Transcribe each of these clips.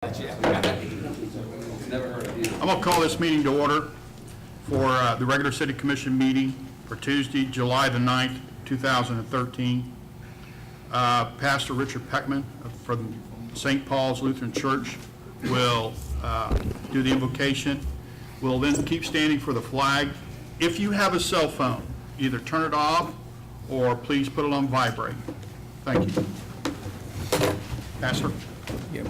I'm going to call this meeting to order for the regular City Commission meeting for Tuesday, July the 9th, 2013. Pastor Richard Peckman from St. Paul's Lutheran Church will do the invocation. We'll then keep standing for the flag. If you have a cell phone, either turn it off or please put it on vibrate. Thank you. Pastor? Yep.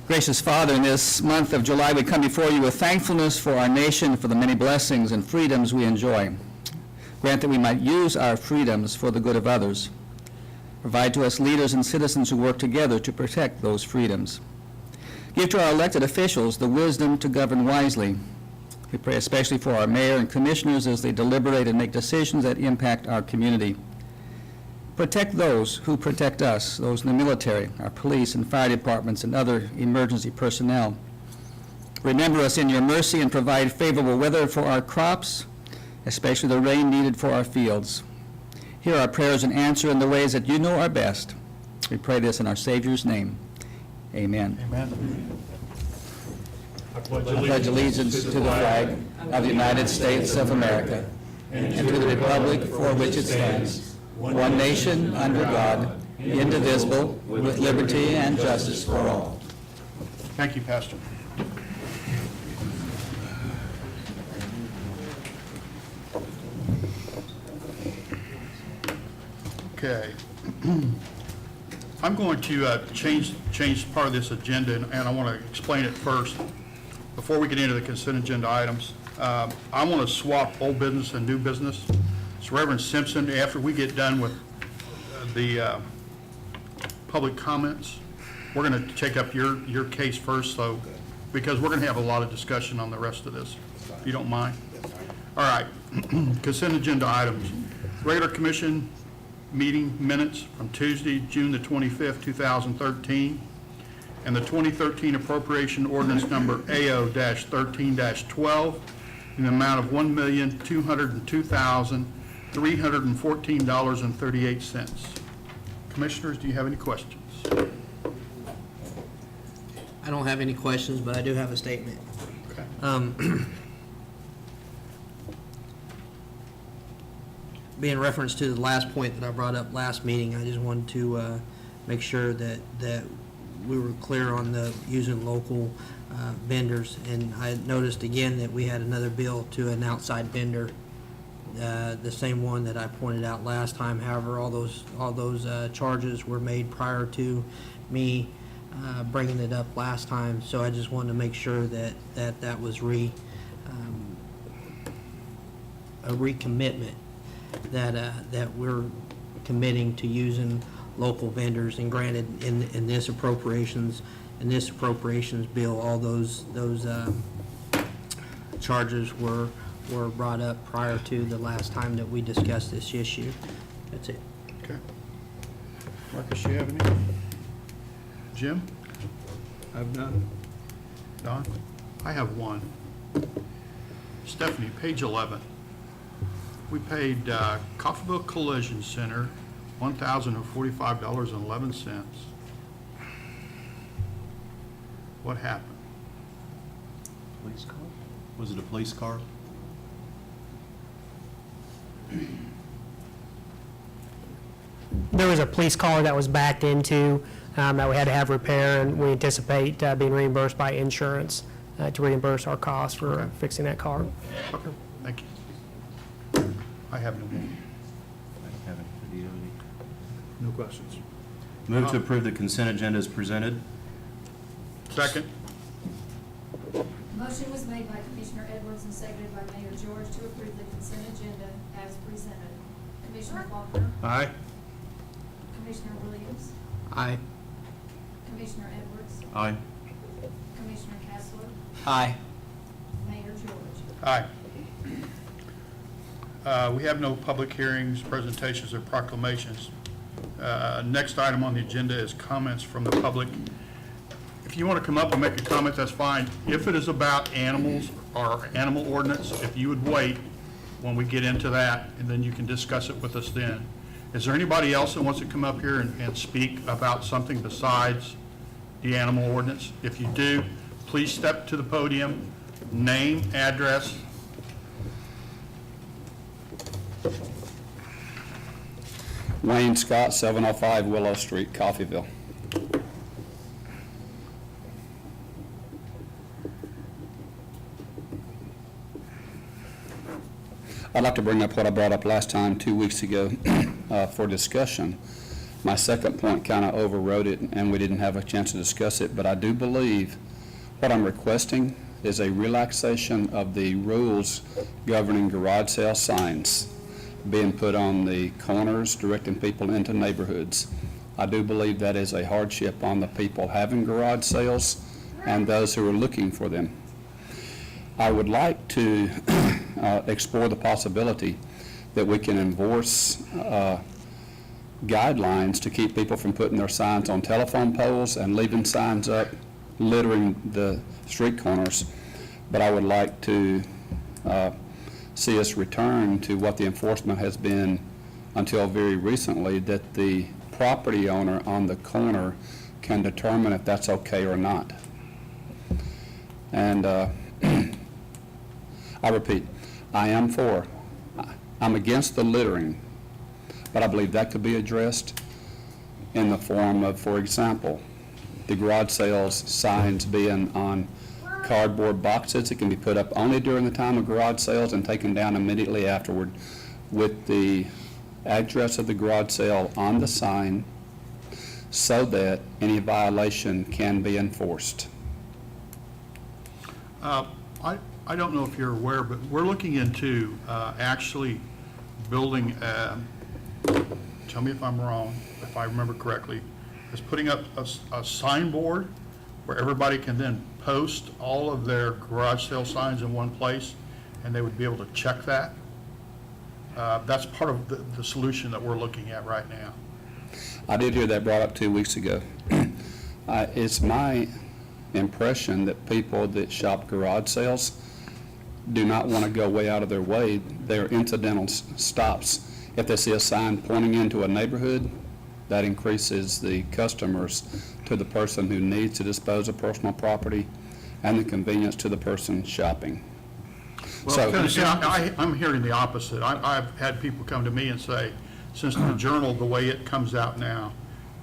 Gracious Father, in this month of July, we come before you with thankfulness for our nation, for the many blessings and freedoms we enjoy. Grant that we might use our freedoms for the good of others. Provide to us leaders and citizens who work together to protect those freedoms. Give to our elected officials the wisdom to govern wisely. We pray especially for our mayor and commissioners as they deliberate and make decisions that impact our community. Protect those who protect us, those in the military, our police and fire departments, and other emergency personnel. Remember us in your mercy and provide favorable weather for our crops, especially the rain needed for our fields. Hear our prayers and answer in the ways that you know are best. We pray this in our Savior's name. Amen. Amen. I pledge allegiance to the flag of the United States of America and to the republic for which it stands, one nation, under God, indivisible, with liberty and justice for all. Thank you, Pastor. Okay. I'm going to change part of this agenda, and I want to explain it first. Before we get into the consent agenda items, I want to swap old business and new business. So Reverend Simpson, after we get done with the public comments, we're going to take up your case first, so because we're going to have a lot of discussion on the rest of this, if you don't mind. All right, consent agenda items. Regular commission meeting minutes from Tuesday, June the 25th, 2013, and the 2013 appropriation ordinance number AO-13-12 in the amount of $1,202,314.38. Commissioners, do you have any questions? I don't have any questions, but I do have a statement. Okay. Being reference to the last point that I brought up last meeting, I just wanted to make sure that we were clear on the using local vendors. And I noticed again that we had another bill to an outside vendor, the same one that I pointed out last time. However, all those charges were made prior to me bringing it up last time. So I just wanted to make sure that was a recommitment. That we're committing to using local vendors, and granted in this appropriations bill, all those charges were brought up prior to the last time that we discussed this issue. That's it. Okay. Marcus, you have any? Jim? I've none. Don? I have one. Stephanie, page 11. We paid Coffeyville Collision Center $1,045.11. What happened? Police car? Was it a police car? There was a police car that was backed into that we had to have repair, and we anticipate being reimbursed by insurance to reimburse our costs for fixing that car. Okay, thank you. I have no more. I don't have any. Do you have any? No questions. Move to approve the consent agenda as presented. Second. Motion was made by Commissioner Edwards and seconded by Mayor George to approve the consent agenda as presented. Commissioner Faulkner? Aye. Commissioner Williams? Aye. Commissioner Edwards? Aye. Commissioner Kessler? Aye. Mayor George? Aye. We have no public hearings, presentations, or proclamations. Next item on the agenda is comments from the public. If you want to come up and make a comment, that's fine. If it is about animals or animal ordinance, if you would wait when we get into that, and then you can discuss it with us then. Is there anybody else that wants to come up here and speak about something besides the animal ordinance? If you do, please step to the podium, name, address. Wayne Scott, 705 Willow Street, Coffeyville. I'd like to bring up what I brought up last time, 2 weeks ago, for discussion. My second point kind of overrode it, and we didn't have a chance to discuss it, but I do believe what I'm requesting is a relaxation of the rules governing garage sale signs being put on the corners, directing people into neighborhoods. I do believe that is a hardship on the people having garage sales and those who are looking for them. I would like to explore the possibility that we can enforce guidelines to keep people from putting their signs on telephone poles and leaving signs up littering the street corners. But I would like to see us return to what the enforcement has been until very recently, that the property owner on the corner can determine if that's okay or not. And I repeat, I'm against the littering, but I believe that could be addressed in the form of, for example, the garage sales signs being on cardboard boxes. It can be put up only during the time of garage sales and taken down immediately afterward with the address of the garage sale on the sign so that any violation can be enforced. I don't know if you're aware, but we're looking into actually building, tell me if I'm wrong, if I remember correctly, is putting up a signboard where everybody can then post all of their garage sale signs in one place, and they would be able to check that. That's part of the solution that we're looking at right now. I did hear that brought up 2 weeks ago. It's my impression that people that shop garage sales do not want to go way out of their way. They're incidental stops. If they see a sign pointing into a neighborhood, that increases the customers to the person who needs to dispose of personal property and the convenience to the person shopping. Well, see, I'm hearing the opposite. I've had people come to me and say, since the Journal, the way it comes out now,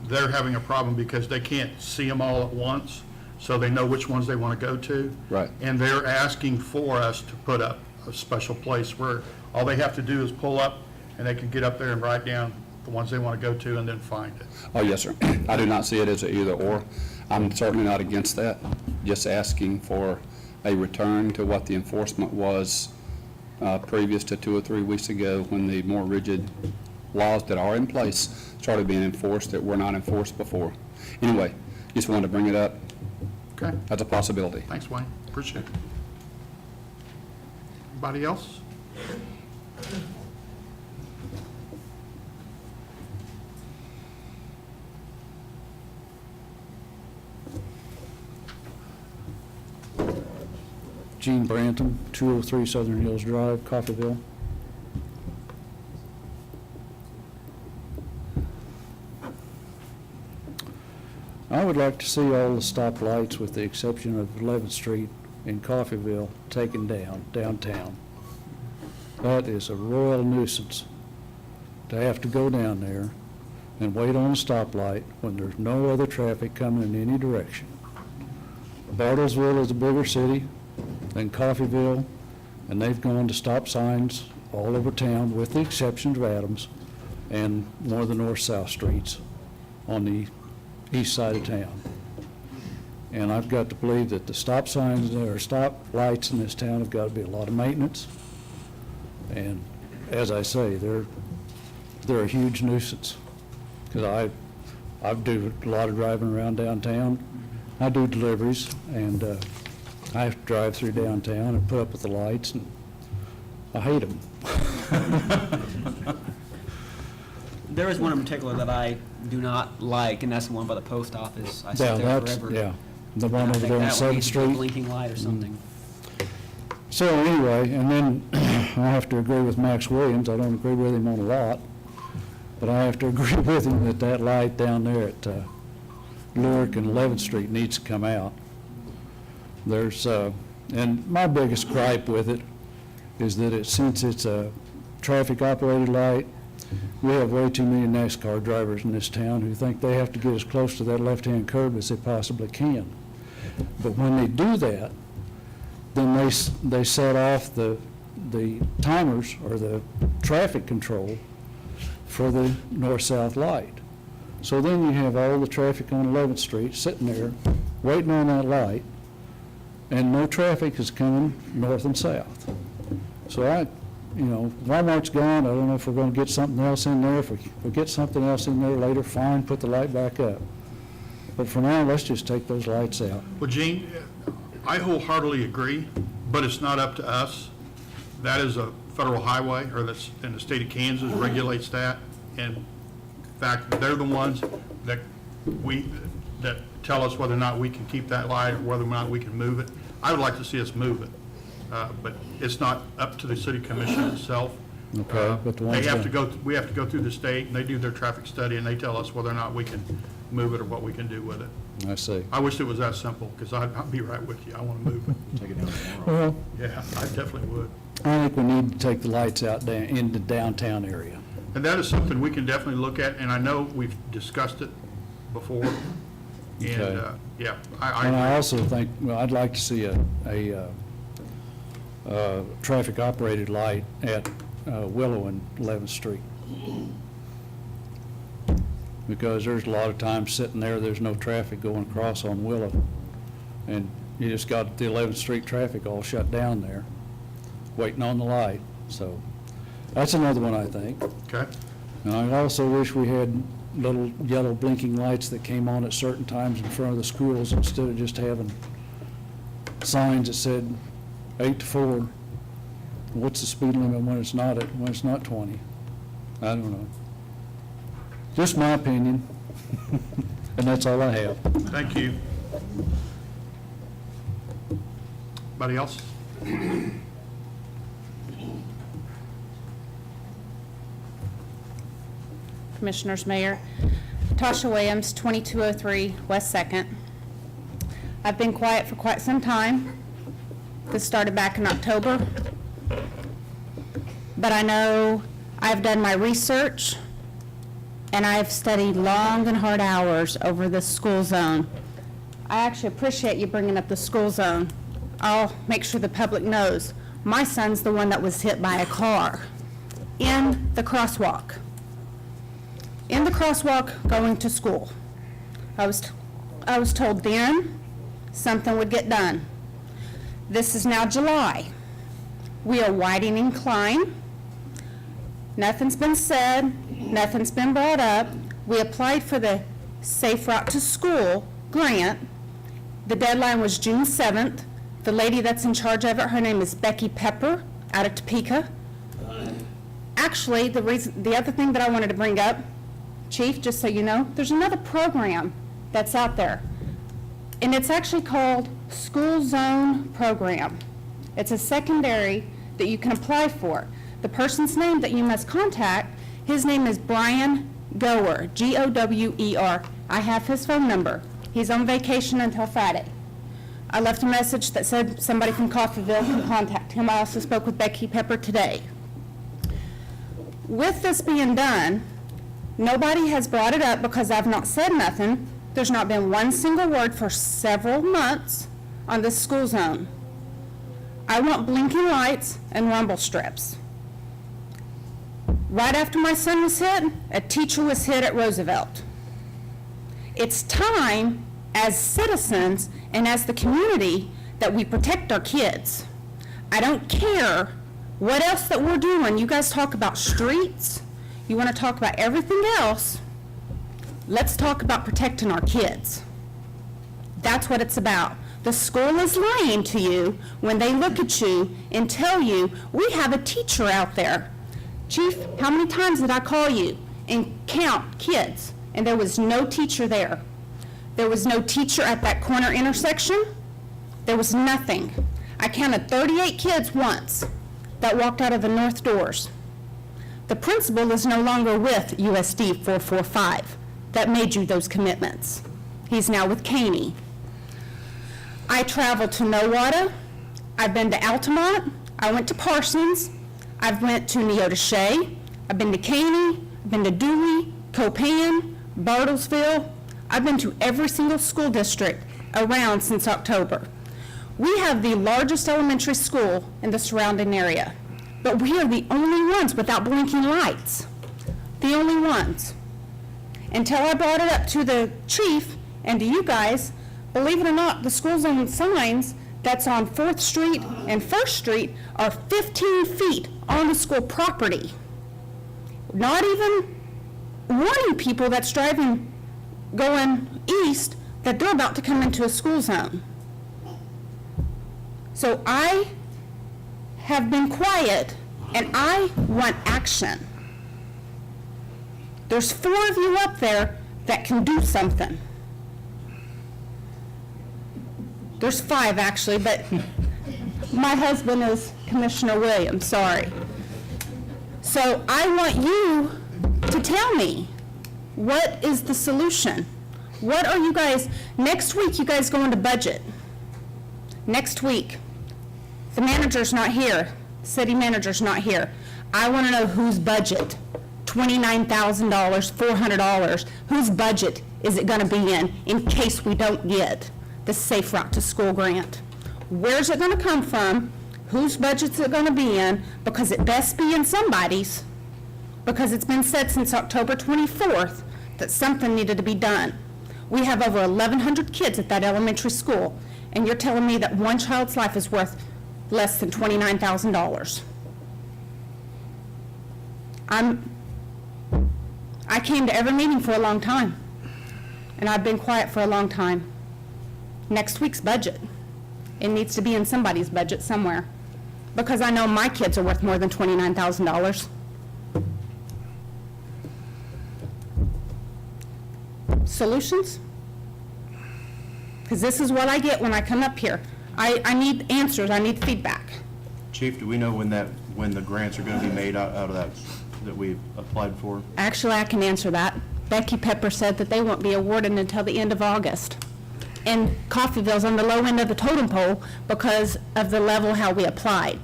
they're having a problem because they can't see them all at once, so they know which ones they want to go to. Right. And they're asking for us to put up a special place where all they have to do is pull up, and they can get up there and write down the ones they want to go to and then find it. Oh, yes, sir. I do not see it as an either or. I'm certainly not against that. Just asking for a return to what the enforcement was previous to 2 or 3 weeks ago, when the more rigid laws that are in place started being enforced that were not enforced before. Anyway, just wanted to bring it up. Okay, That's a possibility. thanks, Wayne. Appreciate it. Anybody else? Gene Brantham, 203 Southern Hills Drive, Coffeyville. I would like to see all the stoplights, with the exception of 11th Street in Coffeyville, taken down downtown. That is a royal nuisance to have to go down there and wait on a stoplight when there's no other traffic coming in any direction. Bartlesville is a bigger city than Coffeyville, and they've gone to stop signs all over town, with the exception of Adams and one of the north-south streets on the east side of town. And I've got to believe that the stop signs or stop lights in this town have got to be a lot of maintenance. And as I say, they're a huge nuisance, because I do a lot of driving around downtown. I do deliveries, and I have to drive through downtown and put up with the lights, and I hate them. There is one in particular that I do not like, and that's the one by the post office. I sit there forever. Yeah, the one And I over think there on that one 7th needs to be a Street. blinking light or something. So anyway, and then I have to agree with Max Williams. I don't agree with him on a lot. But I have to agree with him that that light down there at Lyric and 11th Street needs to come out. There's, and my biggest gripe with it is that since it's a traffic-operated light, we have way too many NASCAR drivers in this town who think they have to get as close to that left-hand curb as they possibly can. But when they do that, then they set off the timers or the traffic control for the north-south light. So then you have all the traffic on 11th Street sitting there, waiting on that light, and no traffic is coming north and south. So Walmart's gone, I don't know if we're gonna get something else in there. If we get something else in there later, fine, put the light back up. But for now, let's just take those lights out. Well, Gene, I wholeheartedly agree, but it's not up to us. That is a federal highway, or that's in the state of Kansas regulates that. And in fact, they're the ones that tell us whether or not we can keep that light or whether or not we can move it. I would like to see us move it, but it's not up to the city commission itself. Okay, but the They ones have that- to we have to go through the state, and they do their traffic study, and they tell us whether or not we can move it or what we can do with it. I see. I wish it was that simple, because I'd be right with you. I want to move it. Take it down tomorrow. Well, Yeah, I definitely would. I think we need to take the lights out in the downtown area. And that is something we can definitely look at, and I know we've discussed it before. And, Okay. yeah, And I I also think, well, I'd like to see a traffic-operated light at Willow and 11th Street. Because there's a lot of times sitting there's no traffic going across on Willow. And you just got the 11th Street traffic all shut down there, waiting on the light. So that's another one, I think. okay. And I also wish we had little yellow blinking lights that came on at certain times in front of the schools instead of just having signs that said 8 to 4. What's the speed limit when it's not 20? I don't know. Just my opinion, and that's all I have. Thank you. Anybody else? Commissioners, Mayor. Tasha Williams, 2203 West 2nd. I've been quiet for quite some time. This started back in October. But I know I've done my research, and I've studied long and hard hours over this school zone. I actually appreciate you bringing up the school zone. I'll make sure the public knows. My son's the one that was hit by a car in the crosswalk. In the crosswalk going to school. I was told then something would get done. This is now July. We are widening Klein. Nothing's been said, nothing's been brought up. We applied for the Safe Route to School grant. The deadline was June 7th. The lady that's in charge of it, her name is Becky Pepper out of Topeka. Actually, the other thing that I wanted to bring up, Chief, just so you know, there's another program that's out there. And it's actually called School Zone Program. It's a secondary that you can apply for. The person's name that you must contact, his name is Brian Gower, Gower. I have his phone number. He's on vacation until Friday. I left a message that said somebody from Coffeyville can contact him. I also spoke with Becky Pepper today. With this being done, nobody has brought it up because I've not said nothing. There's not been one single word for several months on this school zone. I want blinking lights and rumble strips. Right after my son was hit, a teacher was hit at Roosevelt. It's time, as citizens and as the community, that we protect our kids. I don't care what else that we're doing. You guys talk about streets. You want to talk about everything else. Let's talk about protecting our kids. That's what it's about. The school is lying to you when they look at you and tell you, we have a teacher out there. Chief, how many times did I call you and count kids? And there was no teacher there. There was no teacher at that corner intersection. There was nothing. I counted 38 kids once that walked out of the north doors. The principal is no longer with USD 445 that made you those commitments. He's now with Caney. I traveled to Nowata. I've been to Altamont. I went to Parsons. I've went to Neodesha. I've been to Caney. I've been to Dewey, Copan, Bartlesville. I've been to every single school district around since October. We have the largest elementary school in the surrounding area, but we are the only ones without blinking lights. The only ones. Until I brought it up to the chief and to you guys, believe it or not, the school zone signs that's on 4th Street and 1st Street are 15 feet on the school property. Not even warning people that's driving, going east, that they're about to come into a school zone. So I have been quiet, and I want action. There's 4 of you up there that can do something. There's 5, actually, but my husband is Commissioner Williams, sorry. So I want you to tell me, what is the solution? What are you guys, next week you guys go into budget. Next week. The manager's not here. City manager's not here. I want to know whose budget, $29,000, $400, whose budget is it going to be in case we don't get the Safe Route to School grant? Where's it going to come from? Whose budget's it going to be in? Because it best be in somebody's, because it's been said since October 24th that something needed to be done. We have over 1,100 kids at that elementary school, and you're telling me that one child's life is worth less than $29,000. I came to every meeting for a long time, and I've been quiet for a long time. Next week's budget, it needs to be in somebody's budget somewhere, because I know my kids are worth more than $29,000. Solutions? Because this is what I get when I come up here. I need answers, I need feedback. Chief, do we know when the grants are going to be made out of that we've applied for? Actually, I can answer that. Becky Pepper said that they won't be awarded until the end of August. And Coffeyville's on the low end of the totem pole because of the level how we applied.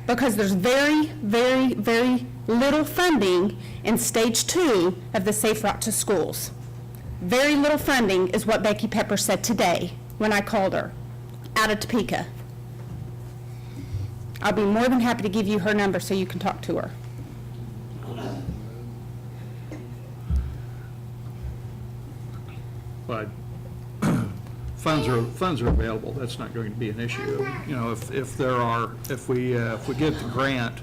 Because there's very, very, very little funding in stage 2 of the Safe Route to Schools. Very little funding is what Becky Pepper said today when I called her out of Topeka. I'll be more than happy to give you her number so you can talk to her. But funds are available, that's not going to be an issue. You know, if we get the grant,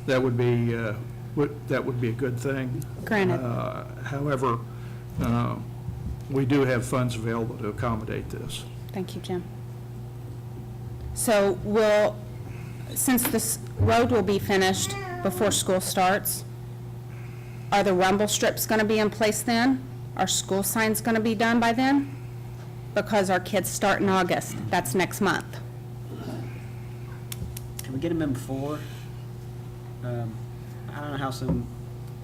that would be a good thing. Granted. However, we do have funds available to accommodate this. Thank you, Jim. So since this road will be finished before school starts, are the rumble strips going to be in place then? Are school signs going to be done by then? Because our kids start in August, that's next month. Can we get them in before? I don't know how soon.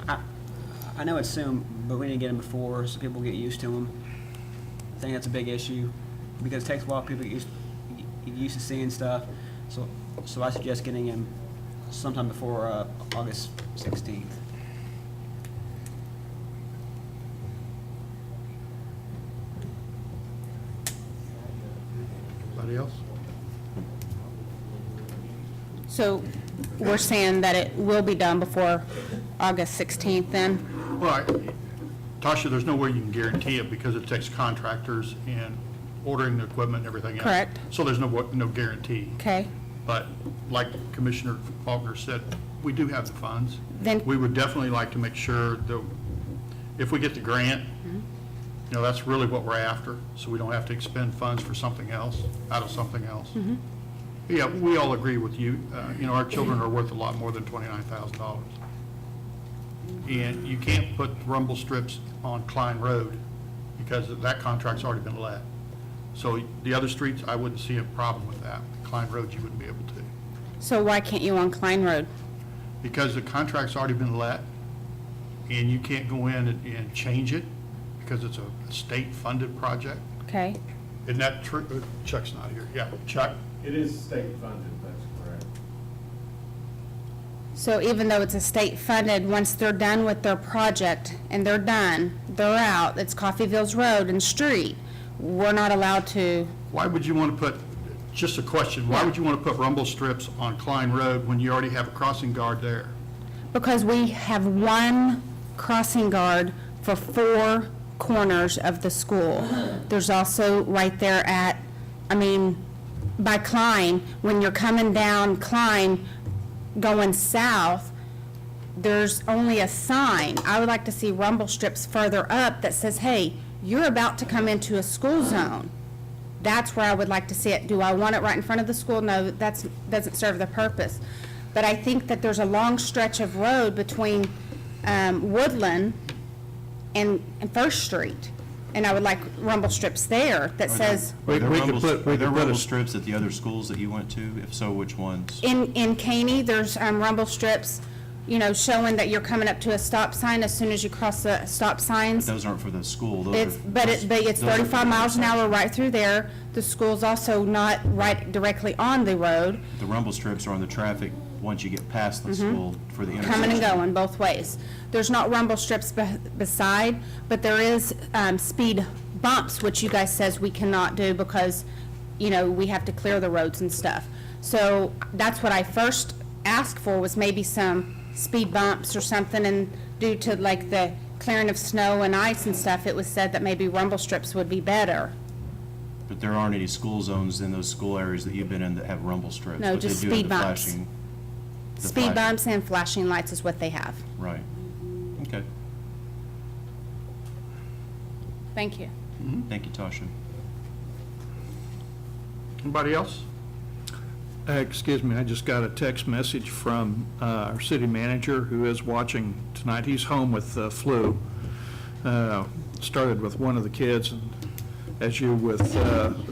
I know it's soon, but we need to get them before so people get used to them. I think that's a big issue because it takes a while for people to get used to seeing stuff. So I suggest getting them sometime before August 16th. Anybody else? So we're saying that it will be done before August 16th then? Well, Tasha, there's no way you can guarantee it because it takes contractors and ordering the equipment and everything else. Correct. So there's no guarantee. Okay. But like Commissioner Faulkner said, we do have the funds. Then- We would definitely like to make sure that if we get the grant, you know, that's really what we're after, so we don't have to expend funds for something else, out of something else. Yeah, we all agree with you. You know, our children are worth a lot more than $29,000. And you can't put rumble strips on Klein Road because that contract's already been let. So the other streets, I wouldn't see a problem with that. Klein Road, you wouldn't be able to. So why can't you on Klein Road? because the contract's already been let, and you can't go in and change it because it's a state-funded project. Okay? Isn't that true? Chuck's not here. Yeah, Chuck? It is state-funded, that's correct. So even though it's a state-funded, once they're done with their project and they're done, they're out, it's Coffeyville's road and street, we're not allowed to, Why would you want to put, just a question, why would you want to put rumble strips on Klein Road when you already have a crossing guard there? because we have one crossing guard for 4 corners of the school. There's also right there at, by Klein, when you're coming down Klein, going south, there's only a sign. I would like to see rumble strips further up that says, hey, you're about to come into a school zone. That's where I would like to see it. Do I want it right in front of the school? No, that doesn't serve the purpose. But I think that there's a long stretch of road between Woodland and First Street, and I would like rumble strips there that says, Are there rumble strips at the other schools that you went to? If so, which ones? in Caney, there's rumble strips, showing that you're coming up to a stop sign as soon as you cross the stop signs. Those aren't for the school. Those It's, are- but it's those are 35 for miles an hour intersection. right through there. The school's also not right directly on the road, The rumble strips are on the traffic once you get past the school for the intersection. coming and going both ways. There's not rumble strips beside, but there is speed bumps, which you guys says we cannot do because, we have to clear the roads and stuff. So that's what I first asked for, was maybe some speed bumps or something, and due to like the clearing of snow and ice and stuff, it was said that maybe rumble strips would be better. But there aren't any school zones in those school areas that you've been in that have rumble strips. No, but they just do have speed the bumps. flashing- the Speed flash- bumps and flashing lights is what they have. Right. Okay. Thank you. Thank you, Tasha. Anybody else? Excuse me, I just got a text message from our city manager who is watching tonight. He's home with the flu. Started with one of the kids, and as you with,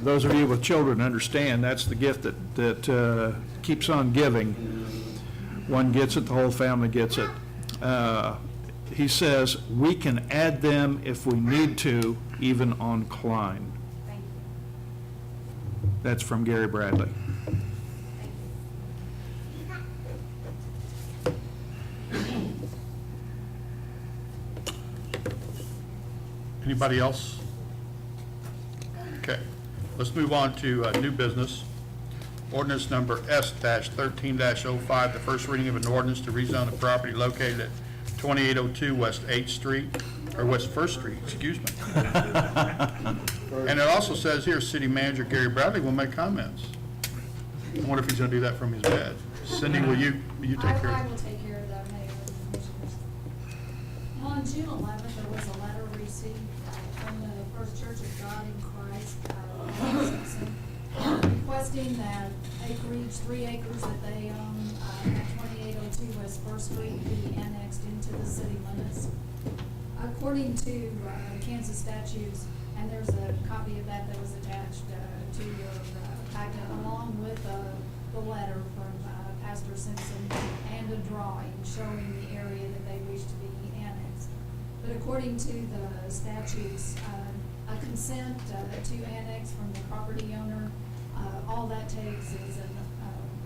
those of you with children understand, that's the gift that keeps on giving. One gets it, the whole family gets it. He says, we can add them if we need to, even on Klein. That's from Gary Bradley. Anybody else? Okay, let's move on to new business. Ordinance number S-13-05, the first reading of an ordinance to rezone the property located at 2802 West 8th Street, or West 1st Street, excuse me. And it also says here, City Manager Gary Bradley will make comments. I wonder if he's going to do that from his bed. Cindy, will you take care I of will it? take care of that, Mayor and Commissioners. On June 11th, there was a letter received from the First Church of God in Christ, Simpson, requesting that acreage, 3 acres that they own at 2802 West First Street be annexed into the city limits. According to Kansas statutes, and there's a copy of that was attached to your packet, along with the letter from Pastor Simpson and a drawing showing the area that they wish to be annexed. But according to the statutes, a consent to annex from the property owner, all that takes is an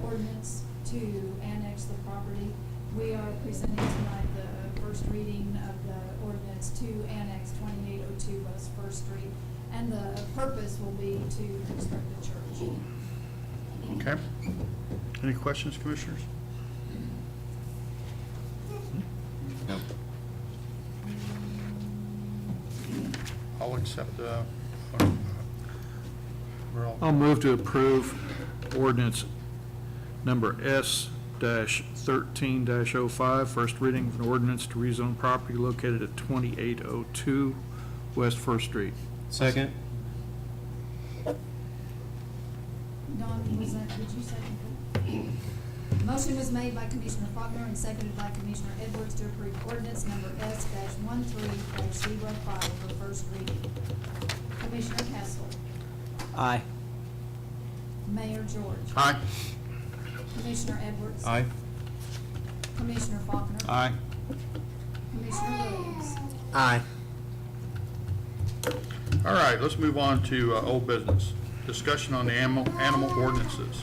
ordinance to annex the property. We are presenting tonight the first reading of the ordinance to annex 2802 West First Street, and the purpose will be to construct a church. Okay. Any questions, Commissioners? No. I'll accept, we're all. I'll move to approve ordinance number S-13-05, first reading of an ordinance to rezone property located at 2802 West First Street. Second? Don, was that, did you second that? Motion was made by Commissioner Faulkner and seconded by Commissioner Edwards to approve ordinance number S-13-05 for first reading. Commissioner Kessel, Aye. Mayor George, Aye. Commissioner Edwards. Aye. Commissioner Faulkner. Aye. Commissioner Williams. Aye. All right, let's move on to old business. Discussion on the animal ordinances.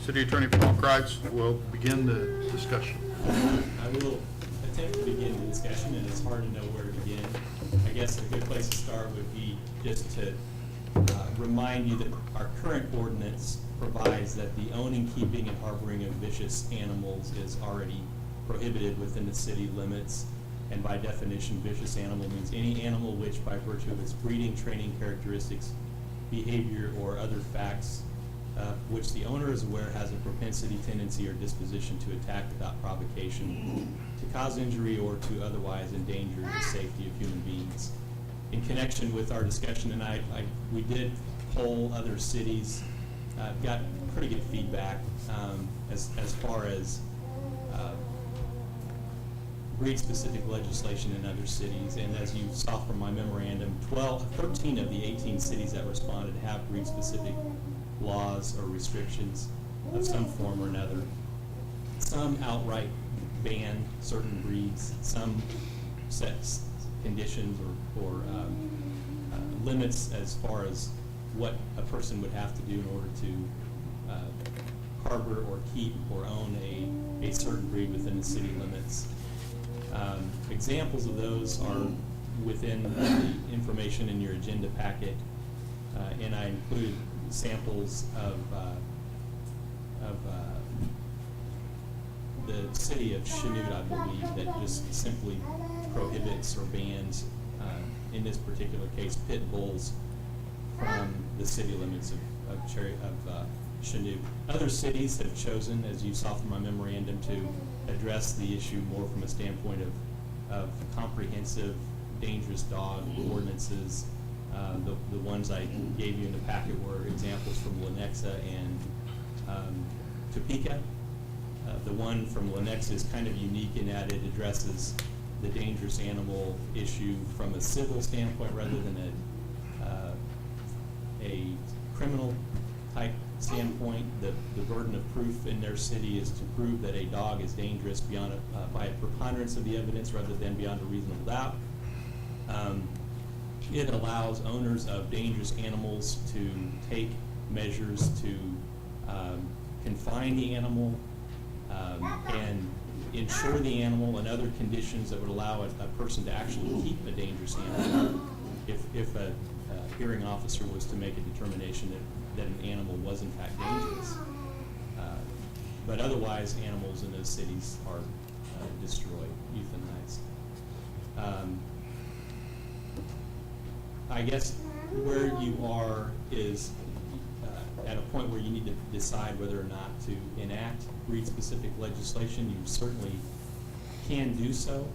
City Attorney Paul Kreitz will begin the discussion. I will attempt to begin the discussion, and it's hard to know where to begin. I guess a good place to start would be just to remind you that our current ordinance provides that the owning, keeping, and harboring of vicious animals is already prohibited within the city limits. And by definition, vicious animal means any animal which, by virtue of its breeding, training characteristics, behavior, or other facts, which the owner is aware has a propensity, tendency, or disposition to attack without provocation, to cause injury, or to otherwise endanger the safety of human beings. In connection with our discussion tonight, we did poll other cities, got pretty good feedback as far as breed-specific legislation in other cities. And as you saw from my memorandum, 13 of the 18 cities that responded have breed-specific laws or restrictions of some form or another. Some outright ban certain breeds, some set conditions or limits as far as what a person would have to do in order to harbor or keep or own a certain breed within the city limits. Examples of those are within the information in your agenda packet, and I included samples of the city of Chanute, I believe, that just simply prohibits or bans, in this particular case, pit bulls from the city limits of Chanute. Other cities have chosen, as you saw from my memorandum, to address the issue more from a standpoint of comprehensive dangerous dog ordinances. The ones I gave you in the packet were examples from Lenexa and Topeka. The one from Lenexa is kind of unique in that it addresses the dangerous animal issue from a civil standpoint rather than a criminal type standpoint. The burden of proof in their city is to prove that a dog is dangerous beyond by a preponderance of the evidence rather than beyond a reasonable doubt. It allows owners of dangerous animals to take measures to confine the animal and insure the animal and other conditions that would allow a person to actually keep a dangerous animal if a hearing officer was to make a determination that an animal was in fact dangerous. But otherwise, animals in those cities are destroyed, euthanized. I guess where you are is at a point where you need to decide whether or not to enact breed-specific legislation. You certainly can do so.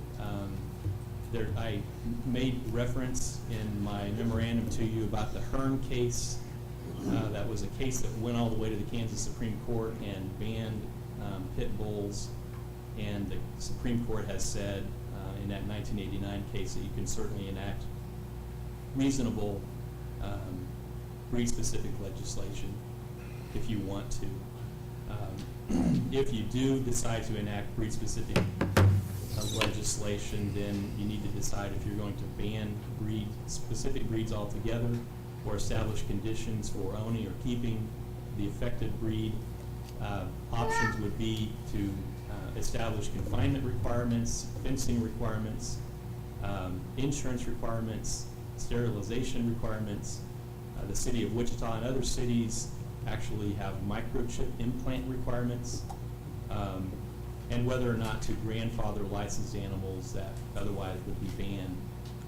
I made reference in my memorandum to you about the Hearn case. That was a case that went all the way to the Kansas Supreme Court and banned pit bulls. And the Supreme Court has said in that 1989 case that you can certainly enact reasonable breed-specific legislation if you want to. If you do decide to enact breed-specific legislation, then you need to decide if you're going to ban specific breeds altogether or establish conditions for owning or keeping the affected breed. Options would be to establish confinement requirements, fencing requirements, insurance requirements, sterilization requirements. The city of Wichita and other cities actually have microchip implant requirements, and whether or not to grandfather licensed animals that otherwise would be banned.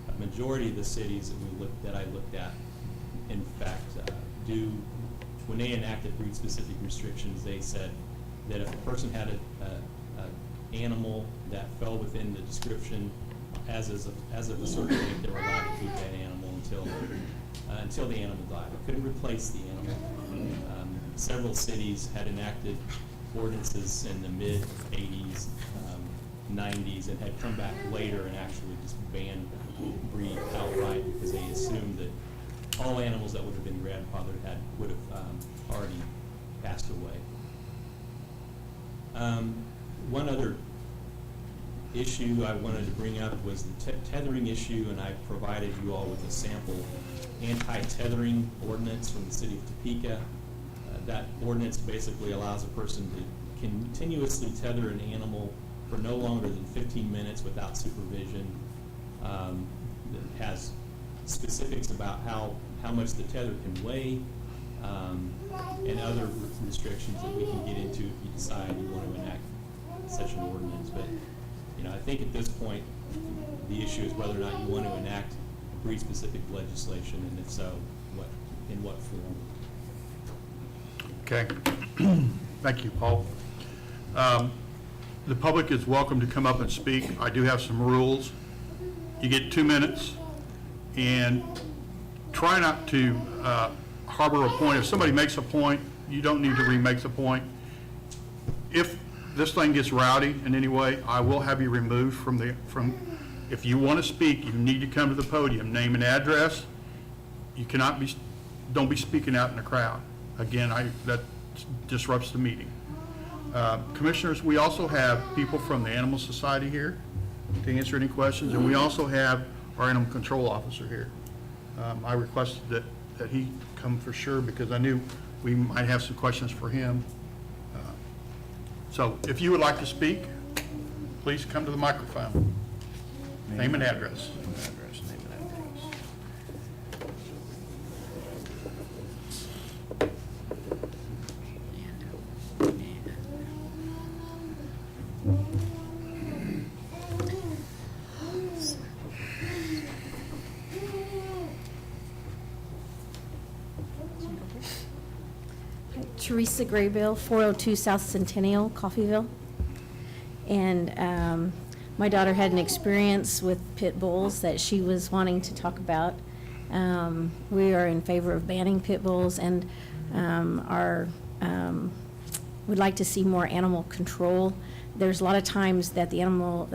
A majority of the cities that I looked at, in fact, when they enacted breed-specific restrictions, they said that if a person had an animal that fell within the description as of a certain date, they were allowed to keep that animal until the animal died. They couldn't replace the animal. Several cities had enacted ordinances in the mid-'80s, 90s, and had come back later and actually just banned breed outright because they assumed that all animals that would have been grandfathered would have already passed away. One other issue I wanted to bring up was the tethering issue, and I provided you all with a sample anti-tethering ordinance from the city of Topeka. That ordinance basically allows a person to continuously tether an animal for no longer than 15 minutes without supervision. It has specifics about how much the tether can weigh, and other restrictions that we can get into if you decide you want to enact such an ordinance. But, you know, I think at this point, the issue is whether or not you want to enact breed-specific legislation, and if so, in what form. Okay. Thank you, Paul. The public is welcome to come up and speak. I do have some rules. You get 2 minutes, and try not to harbor a point. If somebody makes a point, you don't need to remake the point. If this thing gets rowdy in any way, I will have you removed from, if you want to speak, you need to come to the podium, name and address. You cannot be, don't be speaking out in the crowd. Again, that disrupts the meeting. Commissioners, we also have people from the Animal Society here to answer any questions, and we also have our animal control officer here. I requested that he come for sure because I knew we might have some questions for him. So if you would like to speak, please come to the microphone. Name and address. Teresa Graybill, 402 South Centennial, Coffeyville. And my daughter had an experience with pit bulls that she was wanting to talk about. We are in favor of banning pit bulls and would like to see more animal control. There's a lot of times that the animal,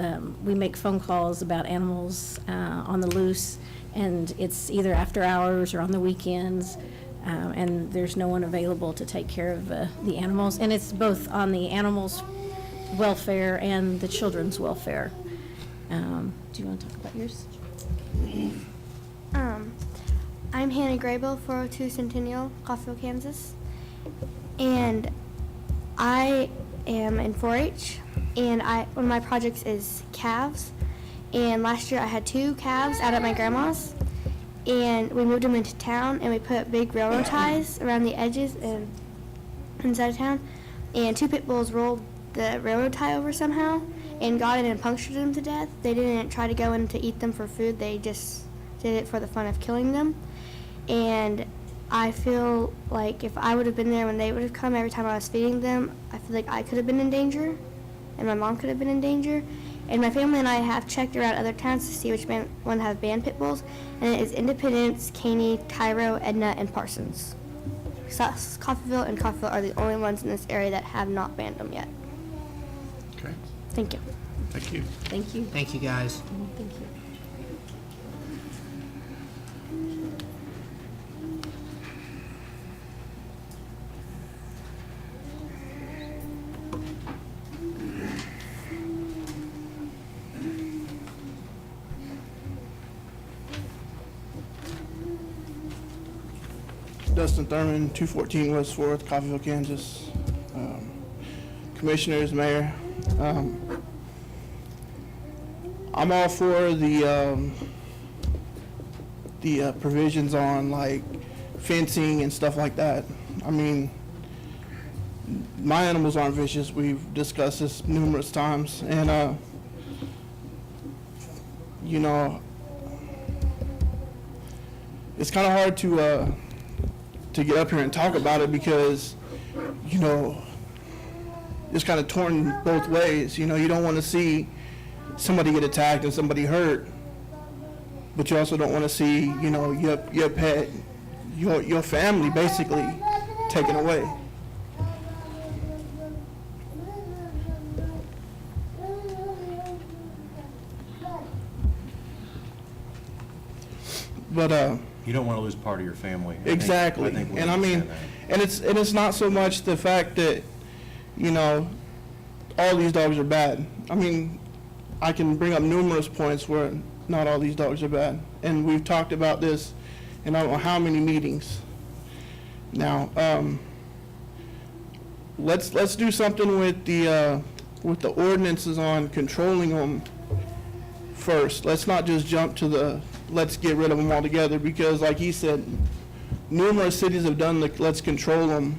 we make phone calls about animals on the loose, and it's either after hours or on the weekends. And there's no one available to take care of the animals. And it's both on the animals' welfare and the children's welfare. Do you want to talk about yours? I'm Hannah Graybill, 402 Centennial, Coffeyville, Kansas. And I am in 4-H, and one of my projects is calves. And last year I had 2 calves out at my grandma's. And we moved them into town, and we put big railroad ties around the edges and inside of town. And 2 pit bulls rolled the railroad tie over somehow and got in and punctured them to death. They didn't try to go in to eat them for food. They just did it for the fun of killing them. And I feel like if I would have been there when they would have come every time I was feeding them, I feel like I could have been in danger, and my mom could have been in danger. And my family and I have checked around other towns to see which one have banned pit bulls, and it is Independence, Caney, Tyro, Edna, and Parsons. Coffeyville and Coffeyville are the only ones in this area that have not banned them yet. Okay. Thank you. Thank you. Thank you. Thank you, guys. Thank you. Dustin Thurman, 214 West 4th, Coffeyville, Kansas. Commissioners, Mayor, I'm all for the provisions on like fencing and stuff like that. I mean, my animals aren't vicious. We've discussed this numerous times, and you know, it's kind of hard to get up here and talk about it because, you know, it's kind of torn both ways. You know, you don't want to see somebody get attacked and somebody hurt, but you also don't want to see, you know, your pet, your family basically taken away. But You don't want to lose part of your family. exactly. And I mean, and it's not so much the fact that, you know, all these dogs are bad. I mean, I can bring up numerous points where not all these dogs are bad. And we've talked about this in I don't know how many meetings. Now, let's do something with the ordinances on controlling them first. Let's not just jump to the, let's get rid of them altogether, because like he said, numerous cities have done the, let's control them.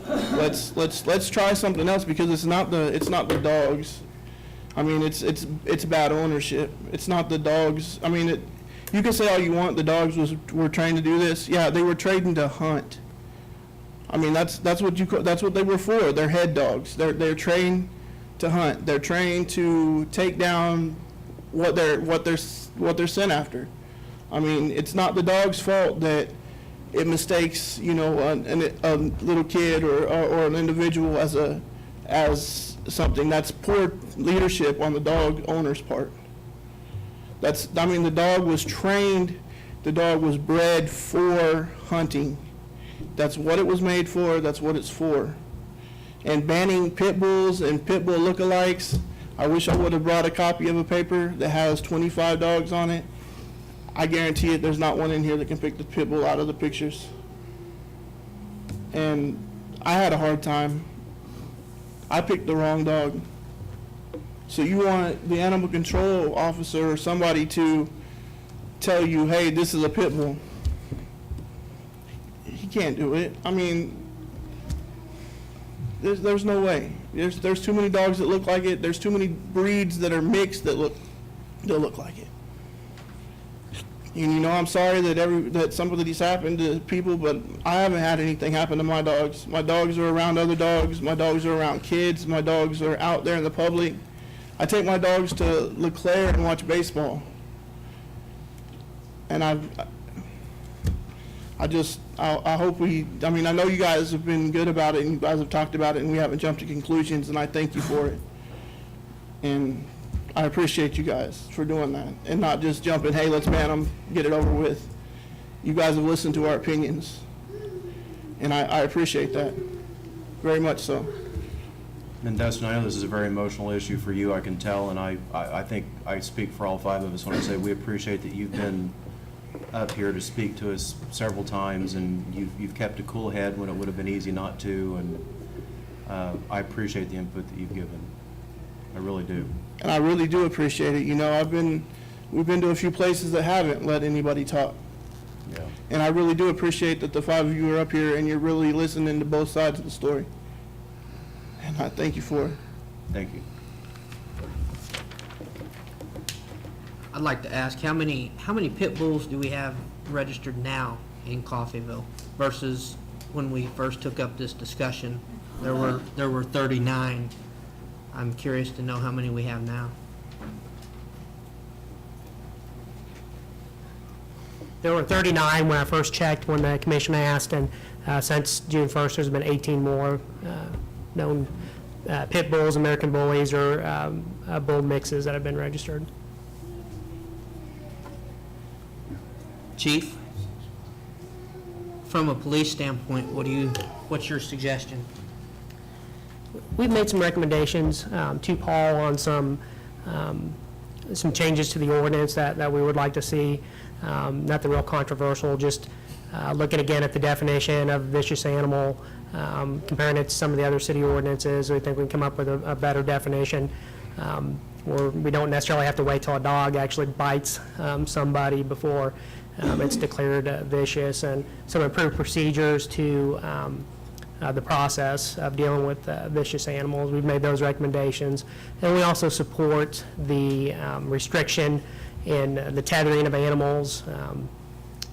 Let's try something else, because it's not the dogs. I mean, it's bad ownership. It's not the dogs. I mean, you can say all you want, the dogs were trained to do this. Yeah, they were trained to hunt. I mean, that's what they were for. They're head dogs. They're trained to hunt. They're trained to take down what they're sent after. I mean, it's not the dog's fault that it mistakes, you know, a little kid or an individual as something. That's poor leadership on the dog owner's part. I mean, the dog was trained, the dog was bred for hunting. That's what it was made for, that's what it's for. And banning pit bulls and pit bull lookalikes, I wish I would have brought a copy of a paper that has 25 dogs on it. I guarantee it, there's not one in here that can pick the pit bull out of the pictures. And I had a hard time. I picked the wrong dog. So you want the animal control officer or somebody to tell you, hey, this is a pit bull. He can't do it. I mean, there's no way. There's too many dogs that look like it. There's too many breeds that are mixed that look like it. And you know, I'm sorry that some of these happen to people, but I haven't had anything happen to my dogs. My dogs are around other dogs. My dogs are around kids. My dogs are out there in the public. I take my dogs to LeClaire and watch baseball. And I hope I mean, I know you guys have been good about it, and you guys have talked about it, and we haven't jumped to conclusions, and I thank you for it. And I appreciate you guys for doing that, and not just jumping, hey, let's ban them, get it over with. You guys have listened to our opinions, and I appreciate that, very much so. And Dustin, I know this is a very emotional issue for you, I can tell, and I think I speak for all five of us when I say we appreciate that you've been up here to speak to us several times, and you've kept a cool head when it would have been easy not to, and I appreciate the input that you've given. I really do. And I really do appreciate it. You know, we've been to a few places that haven't let anybody talk. Yeah. And I really do appreciate that the five of you are up here and you're really listening to both sides of the story. And I thank you for it. Thank you. I'd like to ask, how many pit bulls do we have registered now in Coffeyville versus when we first took up this discussion? There were 39. I'm curious to know how many we have now. There were 39 when I first checked, when the commission asked, and since June 1st, there's been 18 more known pit bulls, American bullies, or bull mixes that have been registered. Chief, from a police standpoint, what's your suggestion? We've made some recommendations to Paul on some changes to the ordinance that we would like to see. Nothing real controversial, just looking again at the definition of vicious animal, comparing it to some of the other city ordinances. We think we can come up with a better definition, where we don't necessarily have to wait till a dog actually bites somebody before it's declared vicious, and some improved procedures to the process of dealing with vicious animals. We've made those recommendations. And we also support the restriction in the tethering of animals.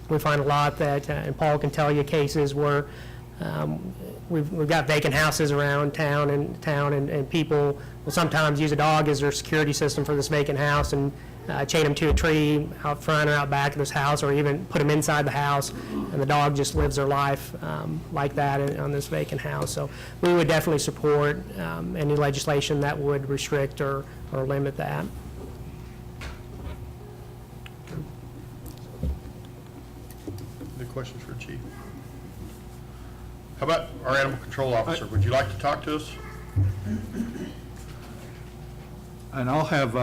We find a lot that, and Paul can tell you cases where we've got vacant houses around town, and people will sometimes use a dog as their security system for this vacant house and chain them to a tree out front or out back of this house, or even put them inside the house, and the dog just lives their life like that on this vacant house. So we would definitely support any legislation that would restrict or limit that. Any questions for Chief? How about our animal control officer? Would you like to talk to us? And I'll have,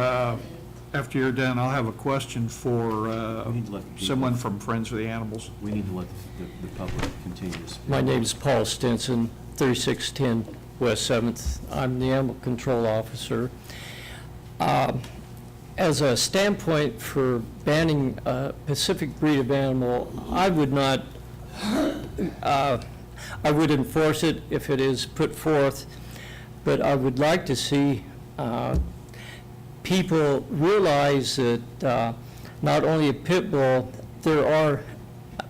after you're done, I'll have a question for We need to let the people- someone from Friends of the Animals. We need to let the public continue to speak. My name's Paul Stinson, 3610 West 7th. I'm the animal control officer. As a standpoint for banning a specific breed of animal, I would not, I would enforce it if it is put forth, but I would like to see people realize that not only a pit bull, there are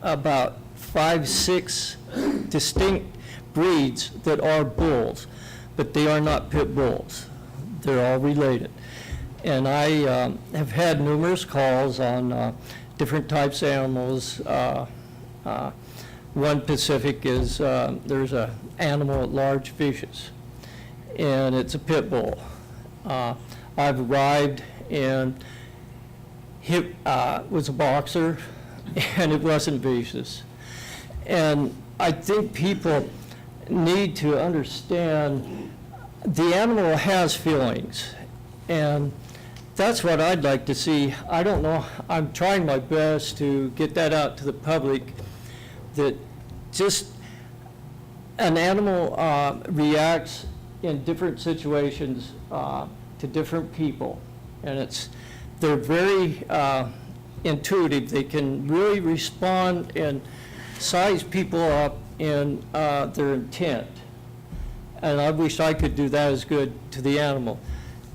about 5, 6 distinct breeds that are bulls, but they are not pit bulls. They're all related. And I have had numerous calls on different types of animals. One specific is there's an animal at large, vicious, and it's a pit bull. I've arrived and he was a boxer, and it wasn't vicious. And I think people need to understand the animal has feelings, and that's what I'd like to see. I don't know, I'm trying my best to get that out to the public, that just an animal reacts in different situations to different people, and they're very intuitive. They can really respond and size people up in their intent, and I wish I could do that as good to the animal.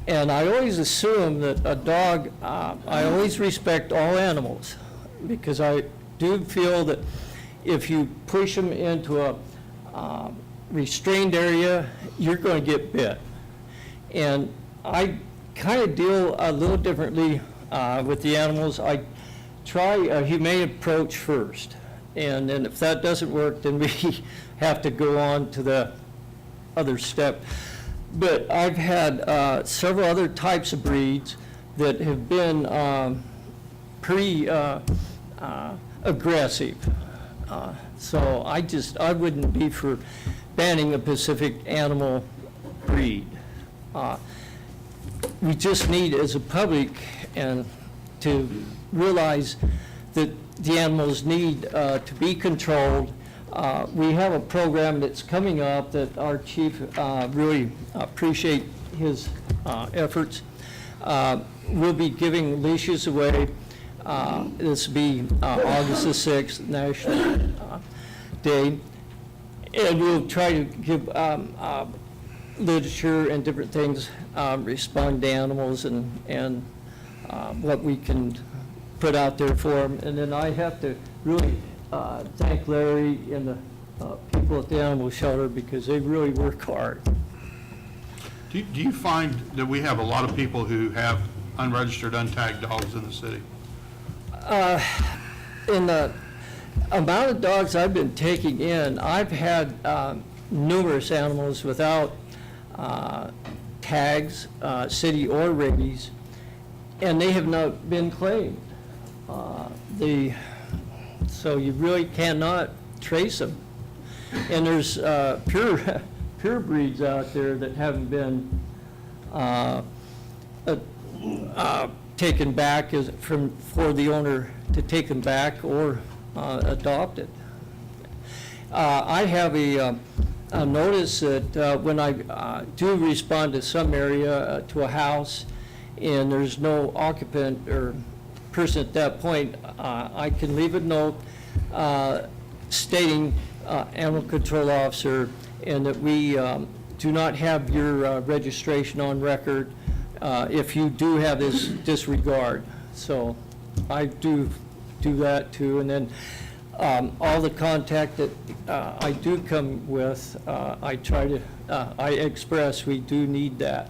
And I always assume that a dog, I always respect all animals, because I do feel that if you push them into a restrained area, you're going to get bit. And I kind of deal a little differently with the animals. I try a humane approach first, and then if that doesn't work, then we have to go on to the other step. But I've had several other types of breeds that have been pretty aggressive. So I wouldn't be for banning a specific animal breed. We just need, as a public, and to realize that the animals need to be controlled. We have a program that's coming up that our chief really appreciate his efforts. We'll be giving leashes away. This will be August the 6th, National Day. And we'll try to give literature and different things, respond to animals and what we can put out there for them. And then I have to really thank Larry and the people at the animal shelter, because they really work hard. Do you find that we have a lot of people who have unregistered, untagged dogs in the city? In the amount of dogs I've been taking in, I've had numerous animals without tags, city or rabies, and they have not been claimed. So you really cannot trace them. And there's pure breeds out there that haven't been taken back for the owner to take them back or adopted. I have a notice that when I do respond to some area, to a house, and there's no occupant or person at that point, I can leave a note stating animal control officer, and that we do not have your registration on record if you do have this disregard. So I do that too. And then all the contact that I do come with, I try to, I express we do need that.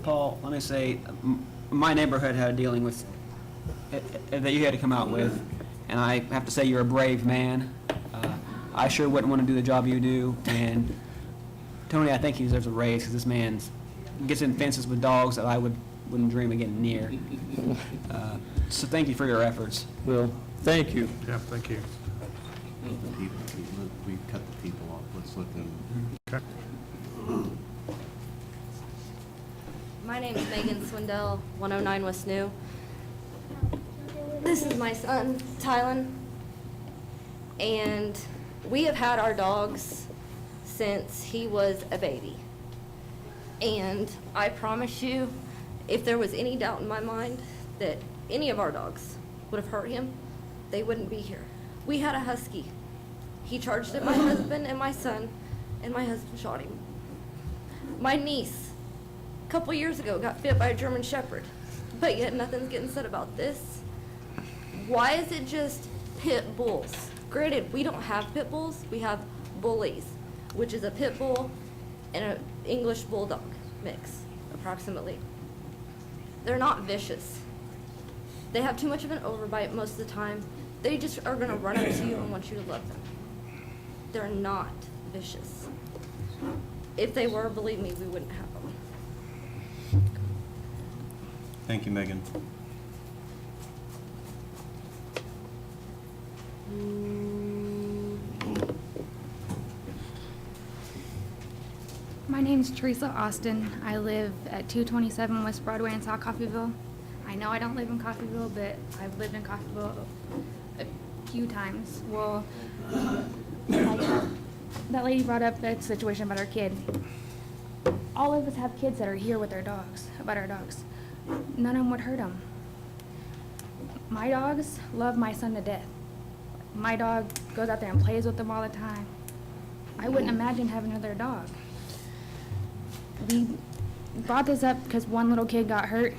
Paul, let me say, my neighborhood had a dealing with, that you had to come out with, and I have to say you're a brave man. I sure wouldn't want to do the job you do, and Tony, I think he deserves a raise, because this man gets in fences with dogs that I wouldn't dream of getting near. So thank you for your efforts. Well, thank you. Yeah, thank you. We cut the people off, let's let them. Okay. My name is Megan Swindell, 109 West New. This is my son, Tylen, and we have had our dogs since he was a baby. And I promise you, if there was any doubt in my mind that any of our dogs would have hurt him, they wouldn't be here. We had a husky. He charged at my husband and my son, and my husband shot him. My niece, a couple years ago, got bit by a German Shepherd, but yet nothing's getting said about this. Why is it just pit bulls? Granted, we don't have pit bulls, we have bullies, which is a pit bull and an English bulldog mix, approximately. They're not vicious. They have too much of an overbite most of the time. They just are gonna run up to you and want you to love them. They're not vicious. If they were, believe me, we wouldn't have them. Thank you, Megan. My name's Teresa Austin. I live at 227 West Broadway in South Coffeyville. I know I don't live in Coffeyville, but I've lived in Coffeyville a few times. Well, like that lady brought up that situation about her kid. All of us have kids that are here with our dogs, about our dogs. None of them would hurt them. My dogs love my son to death. My dog goes out there and plays with them all the time. I wouldn't imagine having another dog. We brought this up because one little kid got hurt.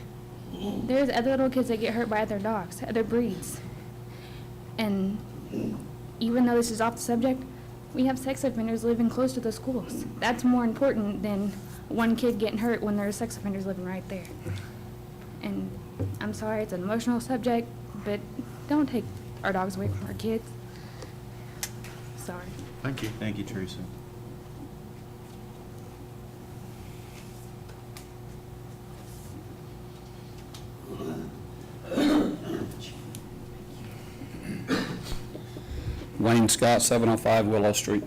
There's other little kids that get hurt by other dogs, other breeds. And even though this is off the subject, we have sex offenders living close to the schools. That's more important than one kid getting hurt when there's sex offenders living right there. And I'm sorry, it's an emotional subject, but don't take our dogs away from our kids. Sorry. Thank you. Thank you, Teresa. Wayne Scott, 705 Willow Street.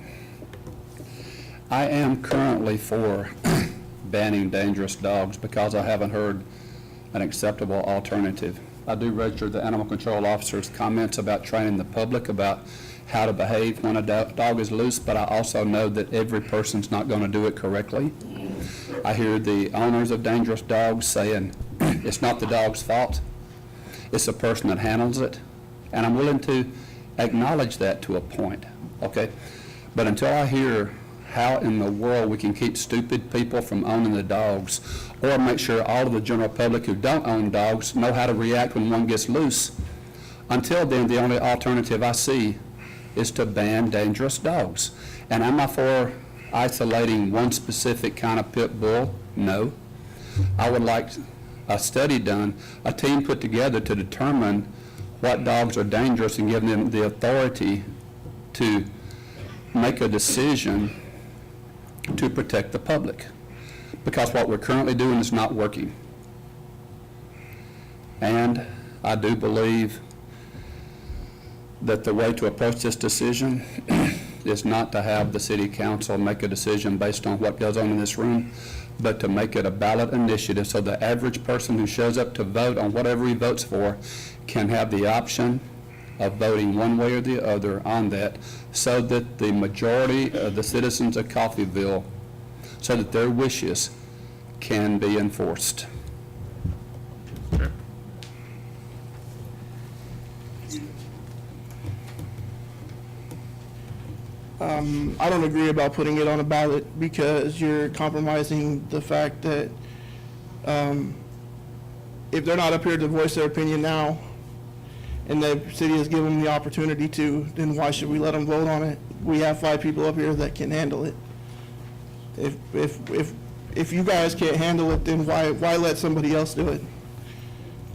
I am currently for banning dangerous dogs because I haven't heard an acceptable alternative. I do register the animal control officer's comments about training the public about how to behave when a dog is loose, but I also know that every person's not going to do it correctly. I hear the owners of dangerous dogs saying it's not the dog's fault, it's the person that handles it, and I'm willing to acknowledge that to a point, okay? But until I hear how in the world we can keep stupid people from owning the dogs, or make sure all of the general public who don't own dogs know how to react when one gets loose, until then, the only alternative I see is to ban dangerous dogs. And am I for isolating one specific kind of pit bull? No. I would like a study done, a team put together to determine what dogs are dangerous and give them the authority to make a decision to protect the public. Because what we're currently doing is not working. And I do believe that the way to approach this decision is not to have the city council make a decision based on what goes on in this room, but to make it a ballot initiative so the average person who shows up to vote on whatever he votes for can have the option of voting one way or the other on that, so that the majority of the citizens of Coffeyville, so that their wishes can be enforced. I don't agree about putting it on a ballot because you're compromising the fact that if they're not up here to voice their opinion now, and the city has given them the opportunity to, then why should we let them vote on it? We have 5 people up here that can handle it. If you guys can't handle it, then why let somebody else do it?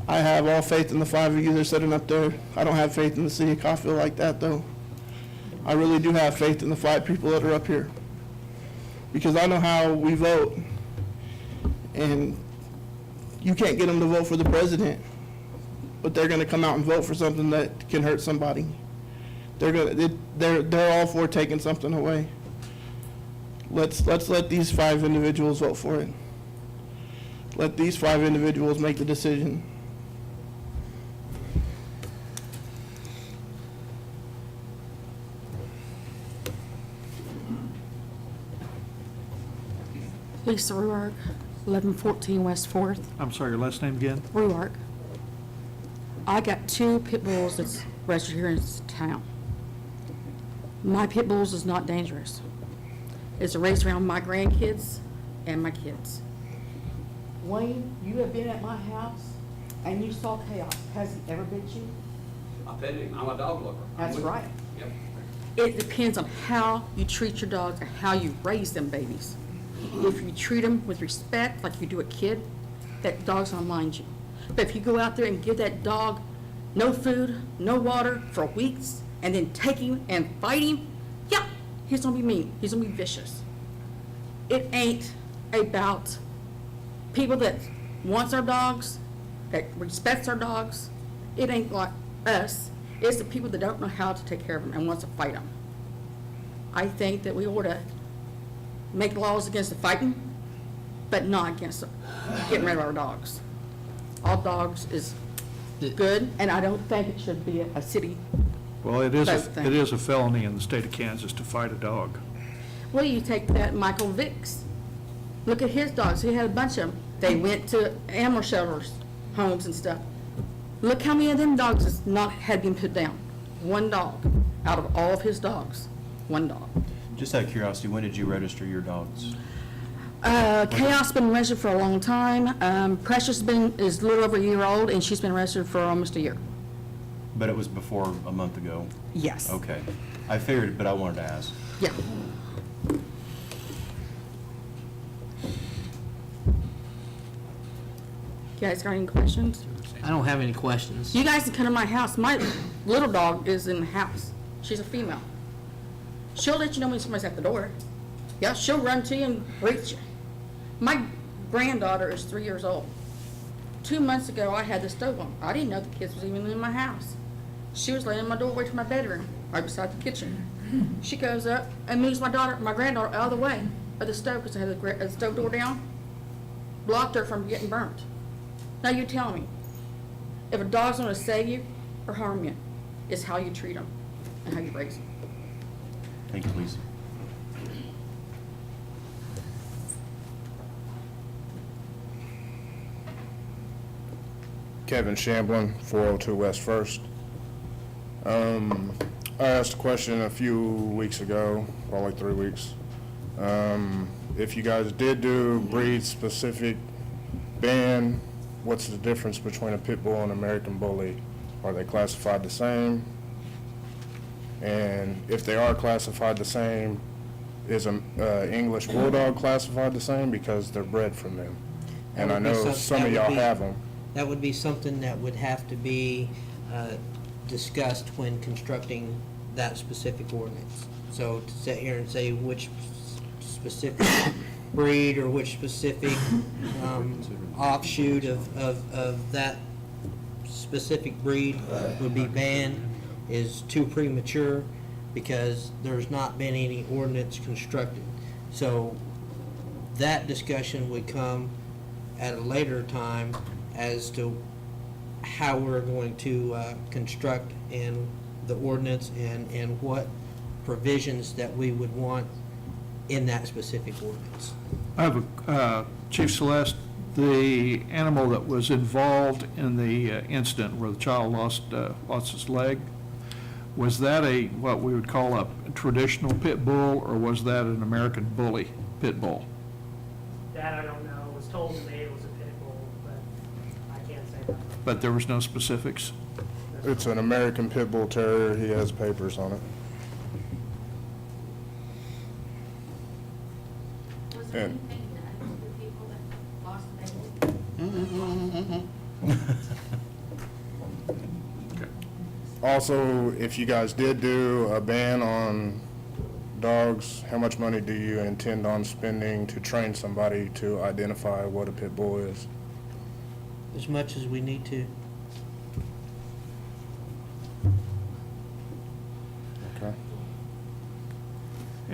I have all faith in the 5 of you that are sitting up there. I don't have faith in the city of Coffeyville like that, though. I really do have faith in the 5 people that are up here. Because I know how we vote. And you can't get them to vote for the president, but they're going to come out and vote for something that can hurt somebody. They're all for taking something away. Let's let these 5 individuals vote for it. let these 5 individuals make the decision. Lisa Ruark, 1114 West 4th. I'm sorry, your last name again? Ruark. I got 2 pit bulls that's registered here in this town. My pit bulls is not dangerous. It's raised around my grandkids and my kids. Wayne, you have been at my house and you saw chaos. Has he ever bit you? I pet him. I'm a dog lover. That's right. Yep. It depends on how you treat your dogs and how you raise them babies. If you treat them with respect, like you do a kid, that dog's gonna mind you. But if you go out there and give that dog no food, no water for weeks, and then take him and fight him, yeah, he's gonna be mean. He's gonna be vicious. It ain't about people that wants our dogs, that respects our dogs. It ain't like us. It's the people that don't know how to take care of them and wants to fight them. I think that we ought to make laws against the fighting, but not against getting rid of our dogs. All dogs is good, and I don't think it should be a city. Well, it is a felony in the state of Kansas to fight a dog. Well, you take that Michael Vicks. Look at his dogs. He had a bunch of them. They went to animal shelters, homes and stuff. Look how many of them dogs had been put down. 1 dog out of all of his dogs. 1 dog. Just out of curiosity, when did you register your dogs? Chaos been registered for a long time. Precious is a little over a year old, and she's been registered for almost a year. But it was before a month ago? Yes. Okay. I figured, but I wanted to ask. Yeah. You guys got any questions? I don't have any questions. You guys can come to my house. My little dog is in the house. She's a female. She'll let you know when somebody's at the door. Yeah, she'll run to you and greet you. My granddaughter is 3 years old. 2 months ago, I had the stove on. I didn't know the kids was even in my house. She was laying in my doorway to my bedroom, right beside the kitchen. She goes up and moves my granddaughter out of the way of the stove because I had the stove door down. Blocked her from getting burnt. Now you tell me, if a dog's going to save you or harm you, it's how you treat them and how you raise them. Thank you, Lisa. Kevin Shamblin, 402 West First. I asked a question a few weeks ago, probably 3 weeks. If you guys did do breed-specific ban, what's the difference between a pit bull and American bully? Are they classified the same? And if they are classified the same, is an English bulldog classified the same because they're bred from them? And I know some of y'all have them. That would be something that would have to be discussed when constructing that specific ordinance. So to sit here and say which specific breed or which specific offshoot of that specific breed would be banned is too premature because there's not been any ordinance constructed. So that discussion would come at a later time as to how we're going to construct and the ordinance and what provisions that we would want in that specific ordinance. I have Chief Celeste, the animal that was involved in the incident where the child lost his leg, was that what we would call a traditional pit bull, or was that an American bully pit bull? That I don't know. It was told to me it was a pit bull, but I can't say that. But there was no specifics? It's an American pit bull terrier. He has papers on it. Was there And- anything done to the people that lost their Also, if you guys did do a ban on dogs, how much money do you intend on spending to train somebody to identify what a pit bull is? As much as we need to. Okay.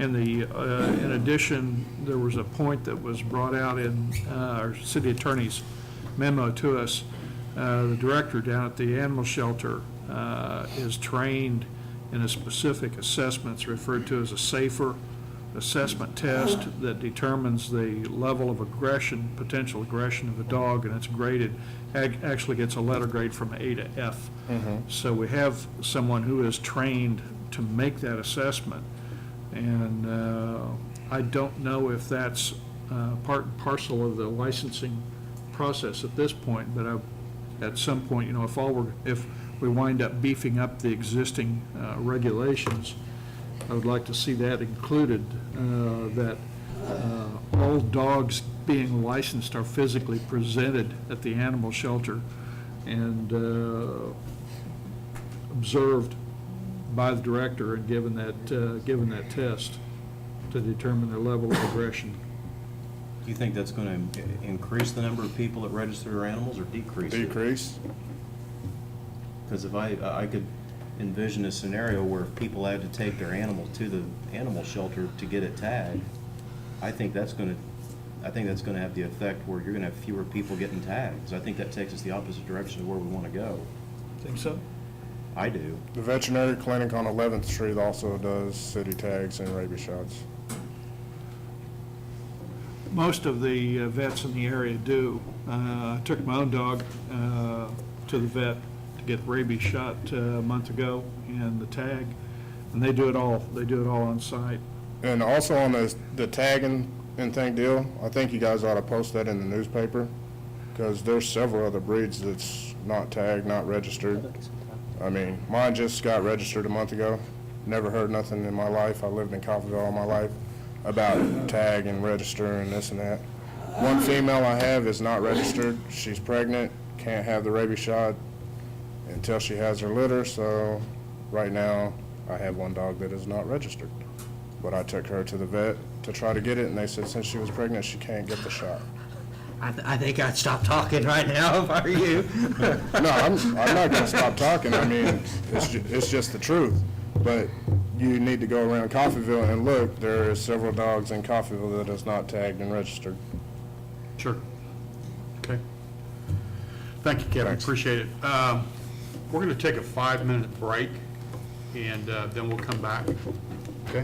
And in addition, there was a point that was brought out in our city attorney's memo to us. The director down at the animal shelter is trained in a specific assessment referred to as a SAFER assessment test that determines the level of aggression, potential aggression of a dog, and it's graded, actually gets a letter grade from A to F. So we have someone who is trained to make that assessment. And I don't know if that's part and parcel of the licensing process at this point, but at some point, you know, if we wind up beefing up the existing regulations, I would like to see that included, that all dogs being licensed are physically presented at the animal shelter and observed by the director and given that test to determine their level of aggression. Do you think that's going to increase the number of people that register their animals or decrease it? Decrease. Because if I could envision a scenario where if people had to take their animal to the animal shelter to get it tagged, I think that's going to have the effect where you're going to have fewer people getting tagged. So I think that takes us the opposite direction of where we want to go. Think so? I do. The veterinary clinic on 11th Street also does city tags and rabies shots. Most of the vets in the area do. I took my own dog to the vet to get rabies shot a month ago and the tag, and they do it all. They do it all on site. And also on the tagging and thing deal, I think you guys ought to post that in the newspaper, because there's several other breeds that's not tagged, not registered. I mean, mine just got registered a month ago. Never heard nothing in my life. I lived in Coffeyville all my life about tag and register and this and that. One female I have is not registered. She's pregnant, can't have the rabies shot until she has her litter, so right now I have one dog that is not registered. But I took her to the vet to try to get it, and they said since she was pregnant, she can't get the shot. I think I'd stop talking right now if I were you. No, I'm not gonna stop talking. I mean, it's just the truth. But you need to go around Coffeyville and look. There are several dogs in Coffeyville that is not tagged and registered. Sure. Okay. Thank you, Kevin. Thanks. Appreciate it. We're going to take a 5-minute break, and then we'll come back. Okay?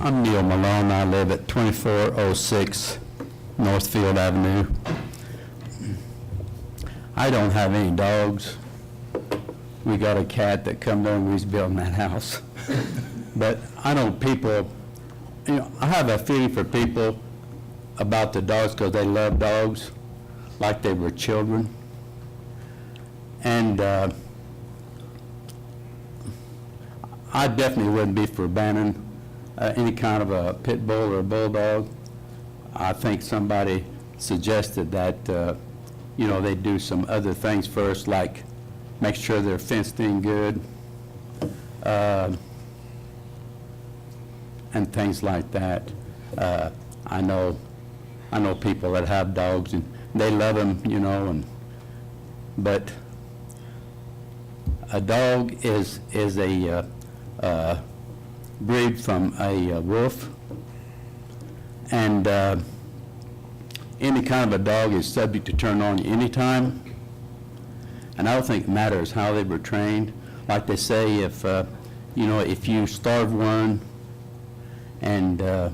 I'm Neil Malone. I live at 2406 Northfield Avenue. I don't have any dogs. We got a cat that come down when we was building that house. But I know people, I have a feeling for people about the dogs because they love dogs like they were children. And I definitely wouldn't be for banning any kind of a pit bull or a bulldog. I think somebody suggested that, they do some other things first, like make sure they're fenced in good, and things like that. I know people that have dogs and they love them, but a dog is a breed from a wolf, and any kind of a dog is subject to turn on you anytime. And I don't think it matters how they were trained. Like they say, if you starve one and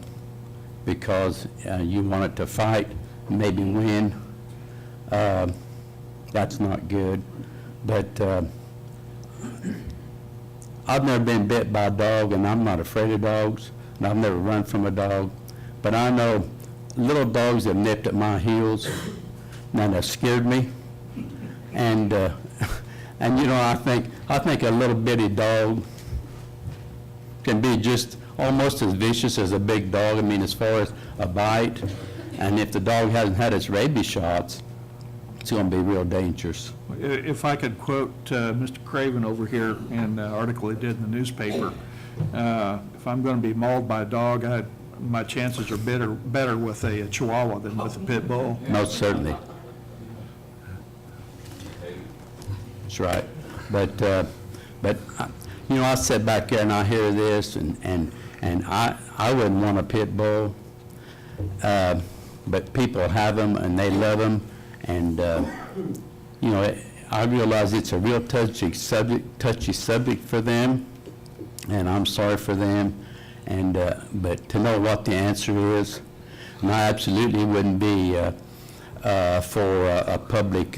because you want it to fight, maybe win, that's not good. But I've never been bit by a dog, and I'm not afraid of dogs, and I've never run from a dog. But I know little dogs have nipped at my heels, and have scared me. And I think a little bitty dog can be just almost as vicious as a big dog. I mean, as far as a bite, and if the dog hasn't had its rabies shots, it's going to be real dangerous. If I could quote Mr. Craven over here in the article he did in the newspaper, if I'm going to be mauled by a dog, my chances are better with a Chihuahua than with a pit bull. Most certainly. That's right. But I sit back there and I hear this, and I wouldn't want a pit bull, but people have them and they love them, and I realize it's a real touchy subject for them, and I'm sorry for them, and but to know what the answer is, and I absolutely wouldn't be for a public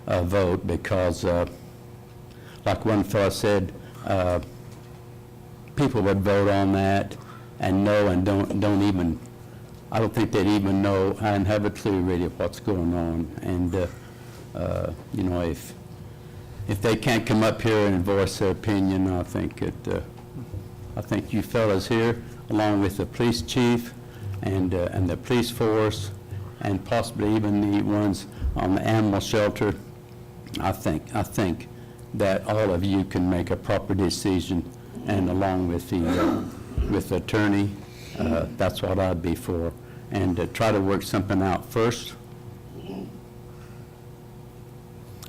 vote, because like one fellow said, people would vote on that and know and don't even, I don't think they'd even know and have a clue really of what's going on. And if they can't come up here and voice their opinion, I think you fellas here, along with the police chief and the police force, and possibly even the ones on the animal shelter, I think that all of you can make a proper decision, and along with the attorney, that's what I'd be for, and try to work something out first.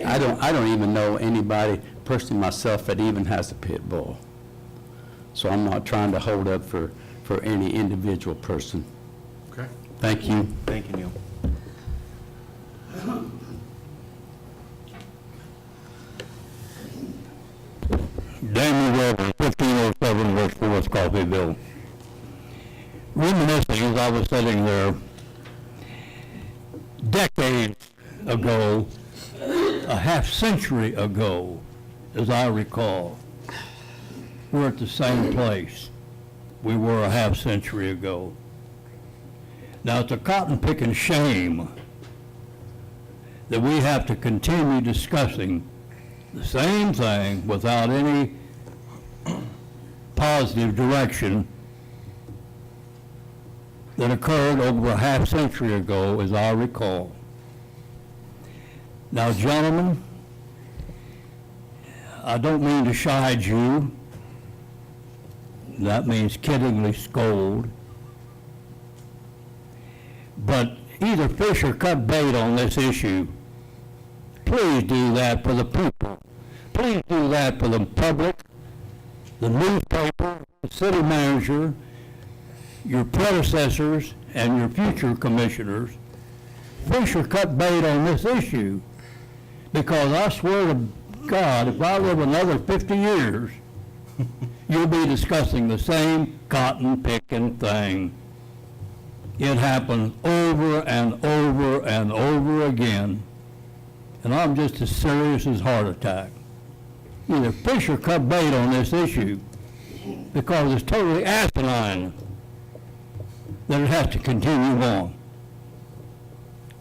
I don't even know anybody personally myself that even has a pit bull, so I'm not trying to hold up for any individual person. Okay. Thank you. Thank you, Neil. Daniel Weber, 1507 West 4th Coffeeville. Reminiscing as I was sitting there, decades ago, a half century ago, as I recall, we're at the same place we were a half century ago. Now, it's a cotton-picking shame that we have to continue discussing the same thing without any positive direction that occurred over a half century ago, as I recall. Now, gentlemen, I don't mean to chide you. That means kiddingly scold. But either fish or cut bait on this issue. Please do that for the people. Please do that for the public, the newspaper, the city manager, your predecessors, and your future commissioners. Fish or cut bait on this issue, because I swear to God, if I live another 50 years, you'll be discussing the same cotton picking thing. It happens over and over and over again, and I'm just as serious as heart attack. Either fish or cut bait on this issue, because it's totally asinine that it has to continue on.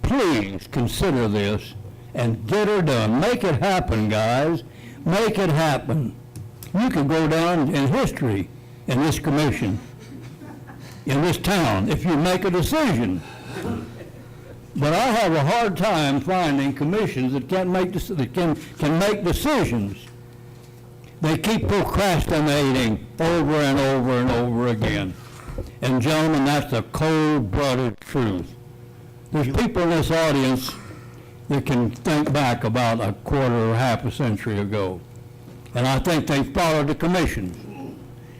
Please consider this and get her done. Make it happen, guys. Make it happen. You can go down in history in this commission, in this town, if you make a decision. But I have a hard time finding commissions that can make decisions. They keep procrastinating over and over and over again. And gentlemen, that's the cold-blooded truth. There's people in this audience that can think back about a quarter or half a century ago. And I think they followed the commissions.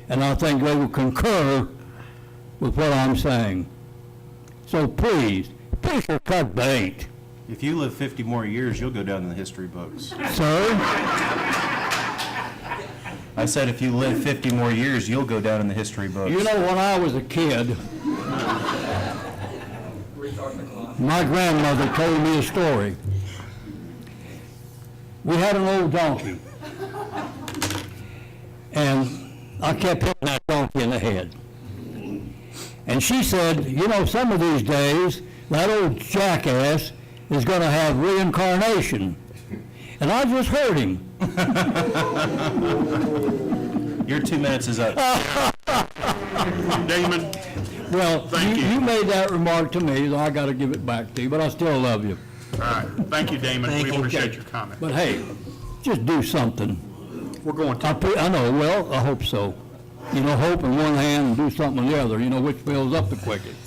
And I think they will concur with what I'm saying. So please, fish or cut bait. If you live 50 more years, you'll go down in the history books. Sir? I said if you live 50 more years, you'll go down in the history books. You know, when I was a kid, my grandmother told me a story. We had an old donkey, and I kept hitting that donkey in the head. And she said, you know, some of these days, that old jackass is going to have reincarnation. And I just heard him. Your 2 minutes is up. Damon, Well, Thank you. you made that remark to me, so I got to give it back to you, but I still love you. all right, thank you, Damon, Thank we you. appreciate your comment. But hey, just do something. We're going to. I know, well, I hope so. You know, hope in one hand and do something in the other, you know, which fills up the quickest.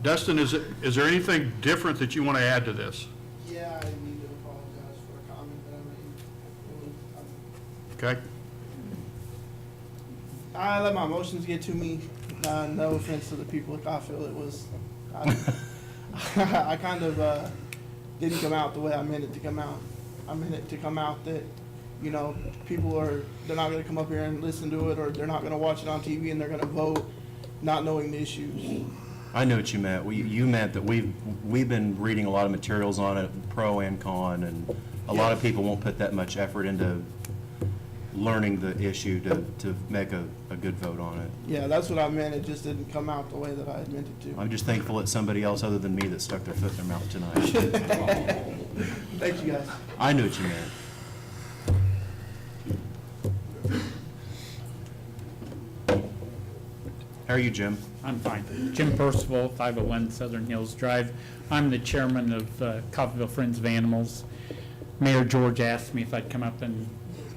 Dustin, is there anything different that you want to add to this? Yeah, I need to apologize for a comment that I made. Okay? I let my emotions get to me. No offense to the people of Coffeyville. It was, I kind of didn't come out the way I meant it to come out. I meant it to come out that, you know, they're not going to come up here and listen to it, or they're not going to watch it on TV and they're going to vote not knowing the issues. I know what you meant. You meant that we've been reading a lot of materials on it, pro and con, and a lot of people won't put that much effort into learning the issue to make a good vote on it. Yeah, that's what I meant. It just didn't come out the way that I had meant it to. I'm just thankful it's somebody else other than me that stuck their foot in their mouth tonight. Thank you, guys. I knew what you meant. How are you, Jim? I'm fine. Jim Percival, 501 Southern Hills Drive. I'm the chairman of Coffeyville Friends of Animals. Mayor George asked me if I'd come up and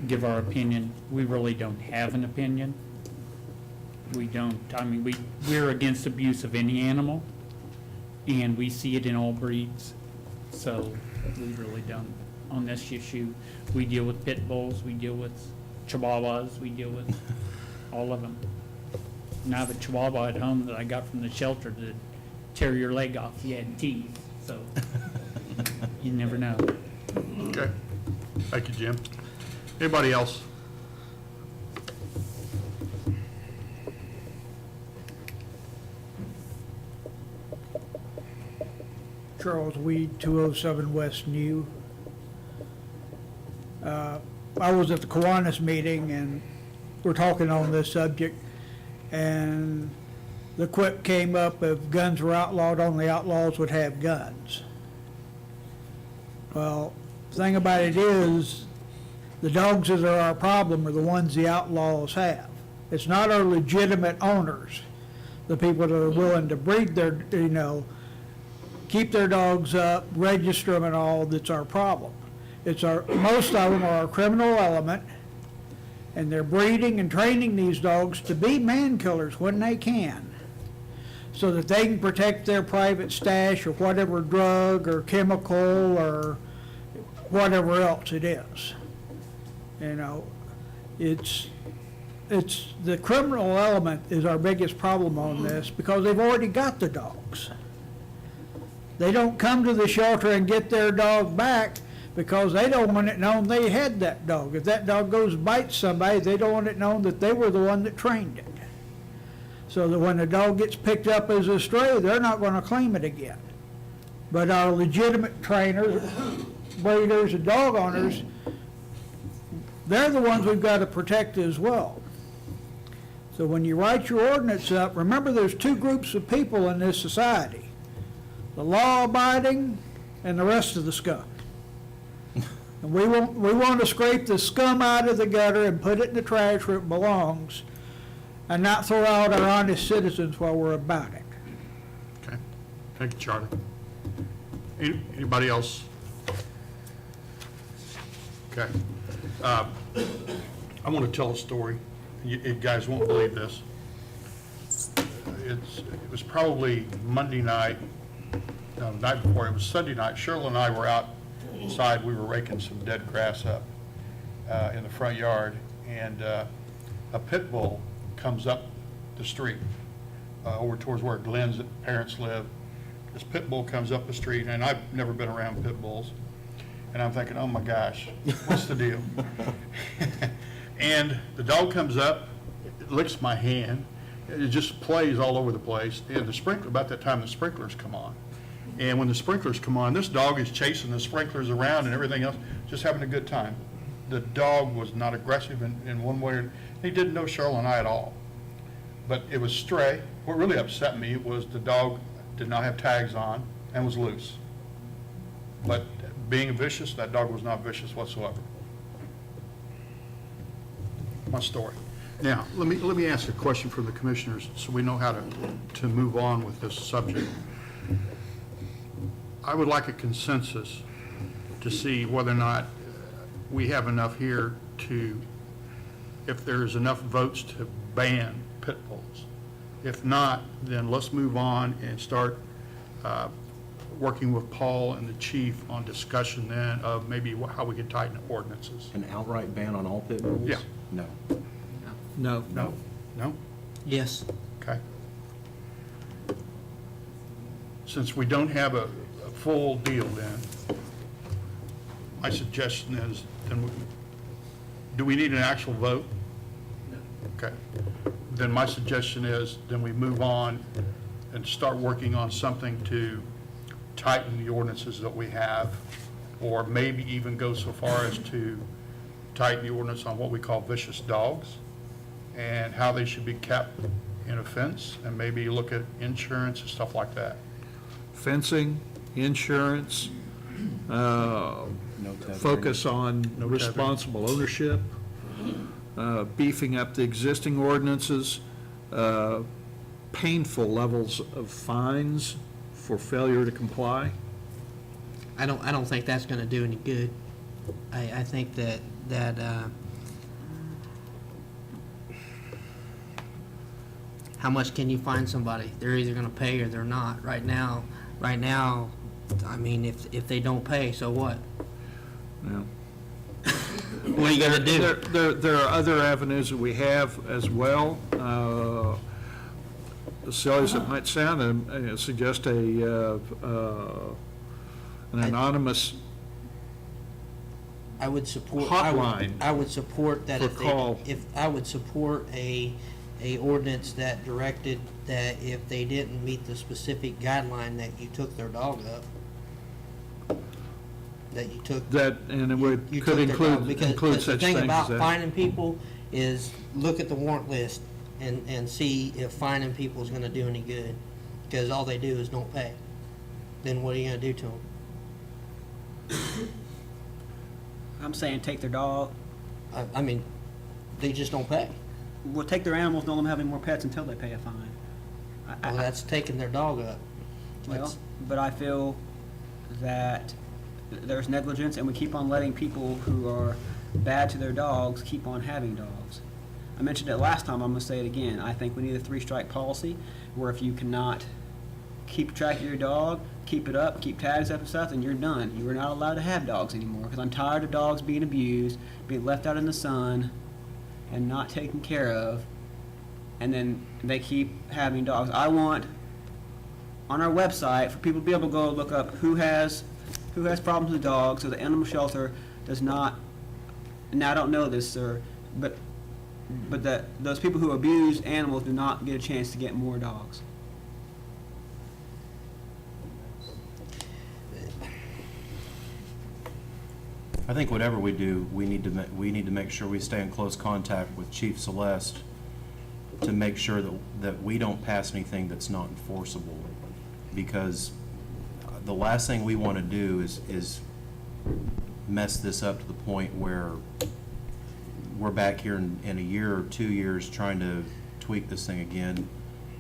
give our opinion. We really don't have an opinion. We don't, I mean, we're against abuse of any animal, and we see it in all breeds. So we really don't, on this issue. We deal with pit bulls, we deal with chihuahuas, we deal with all of them. And I have a chihuahua at home that I got from the shelter to tear your leg off. He had teeth, so you never know. Okay. Thank you, Jim. Anybody else? Charles Weed, 207 West New. I was at the Kiwanis meeting, and we're talking on this subject, and the quip came up, if guns were outlawed, only outlaws would have guns. Well, the thing about it is, the dogs that are our problem are the ones the outlaws have. It's not our legitimate owners, the people that are willing to breed their, keep their dogs up, register them and all, that's our problem. Most of them are a criminal element, and they're breeding and training these dogs to be man killers when they can, so that they can protect their private stash or whatever drug or chemical or whatever else it is. It's the criminal element is our biggest problem on this, because they've already got the dogs. They don't come to the shelter and get their dog back because they don't want it known they had that dog. If that dog goes and bites somebody, they don't want it known that they were the one that trained it. So that when the dog gets picked up as a stray, they're not going to claim it again. But our legitimate trainers, breeders, and dog owners, they're the ones we've got to protect as well. So when you write your ordinance up, remember there's two groups of people in this society: the law-abiding and the rest of the scum. And we want to scrape the scum out of the gutter and put it in the trash where it belongs, and not throw out our honest citizens while we're about it. Okay, thank you, Charlie. Anybody else? Okay. I want to tell a story. You guys won't believe this. It was probably Monday night, no, the night before. It was Sunday night. Cheryl and I were outside. We were raking some dead grass up in the front yard, and a pit bull comes up the street over towards where Glenn's parents live. This pit bull comes up the street, and I've never been around pit bulls. And I'm thinking, oh my gosh, what's the deal? And the dog comes up, it licks my hand, it just plays all over the place. And the sprinkler, about that time, the sprinklers come on. And when the sprinklers come on, this dog is chasing the sprinklers around and everything else, just having a good time. The dog was not aggressive in one way. He didn't know Cheryl and I at all. But it was stray. What really upset me was the dog did not have tags on and was loose. But being vicious, that dog was not vicious whatsoever. My story. Now, let me ask a question from the commissioners so we know how to move on with this subject. I would like a consensus to see whether or not we have enough here to, if there's enough votes to ban pit bulls. If not, then let's move on and start working with Paul and the chief on discussion then of maybe how we can tighten ordinances. An outright ban on all pit bulls? Yeah. No. No. No? No? Yes. Okay. Since we don't have a full deal then, my suggestion is, then do we need an actual vote? No. Okay. Then my suggestion is, then we move on and start working on something to tighten the ordinances that we have, or maybe even go so far as to tighten the ordinance on what we call vicious dogs and how they should be kept in a fence, and maybe look at insurance and stuff like that. Fencing, insurance, focus on No responsible ownership, beefing up the existing ordinances, painful levels of fines for failure to comply. I don't think that's gonna do any good. I think that how much can you fine somebody? They're either gonna pay or they're not. Right now, I mean, if they don't pay, so what? Yeah. What are you gonna do? There are other avenues that we have as well. As silly as it might sound, I suggest an anonymous I would support. hotline I would support that for if call. I would support a ordinance that directed that if they didn't meet the specific guideline, that you took their dog up. That you took. That, and it would, you could took their dog, include because such the things thing as about that. fining people is look at the warrant list and see if fining people is gonna do any good. Because all they do is don't pay. Then what are you gonna do to them? I'm saying take their dog. I mean, they just don't pay. Well, take their animals, don't let them have any more pets until they pay a fine. Well, that's taking their dog up. Well, That's- but I feel that there's negligence, and we keep on letting people who are bad to their dogs keep on having dogs. I mentioned it last time, I'm gonna say it again. I think we need a 3-strike policy, where if you cannot keep track of your dog, keep it up, keep tags up and stuff, then you're done. You are not allowed to have dogs anymore, because I'm tired of dogs being abused, being left out in the sun, and not taken care of, and then they keep having dogs. I want, on our website, for people to be able to go look up who has who has problems with dogs, so the animal shelter does not, and I don't know this, sir, but that those people who abuse animals do not get a chance to get more dogs. I think whatever we do, we need to make sure we stay in close contact with Chief Celeste to make sure that we don't pass anything that's not enforceable. Because the last thing we want to do is mess this up to the point where we're back here in a year or 2 years trying to tweak this thing again.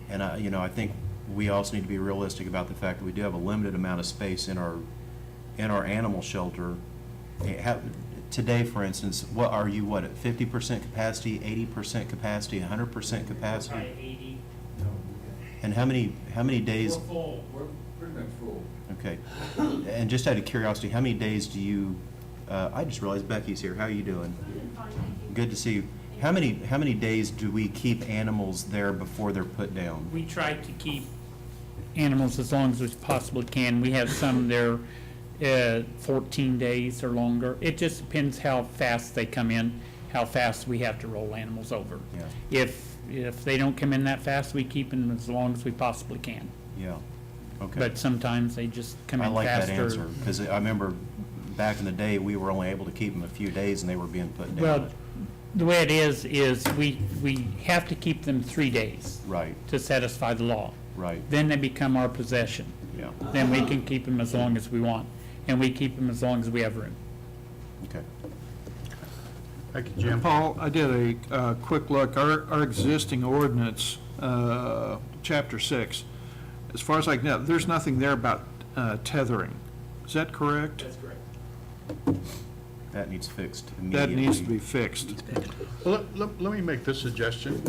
And I think we also need to be realistic about the fact that we do have a limited amount of space in our animal shelter. Today, for instance, what are you, at 50% capacity, 80% capacity, 100% capacity? 80. And how many days? We're full. We're pretty much full. Okay. And just out of curiosity, how many days do you, I just realized Becky's here. How are you doing? Good to see you. How many days do we keep animals there before they're put down? We try to keep animals as long as we possibly can. We have some there 14 days or longer. It just depends how fast they come in, how fast we have to roll animals over. Yeah. If they don't come in that fast, we keep them as long as we possibly can. Yeah. Okay. But sometimes they just come I in like faster. that answer, because I remember back in the day, we were only able to keep them a few days and they were being put down. Well, the way it is we have to keep them 3 days. Right. To satisfy the law. Right. Then they become our possession. Yeah. Then we can keep them as long as we want, and we keep them as long as we have room. Okay. Thank you, Jim. Paul, I did a quick look. Our existing ordinance, Chapter 6, as far as I can tell, there's nothing there about tethering. Is that correct? That's correct. That needs fixed That immediately. needs to be fixed. Well, let me make this suggestion.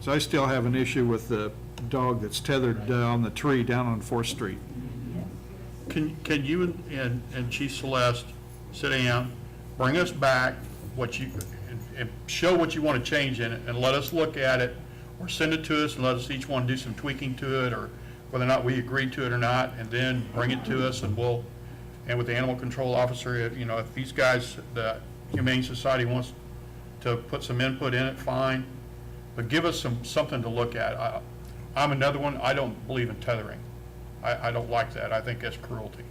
So I still have an issue with the dog that's tethered on the tree down on 4th Street. Can you and Chief Celeste sit down, bring us back what you, and show what you want to change in it, and let us look at it, or send it to us and let us each one do some tweaking to it, or whether or not we agree to it or not, and then bring it to us, and and with the animal control officer, if these guys, the Humane Society wants to put some input in it, fine, but give us something to look at. I'm another one, I don't believe in tethering. I don't like that. I think that's cruelty.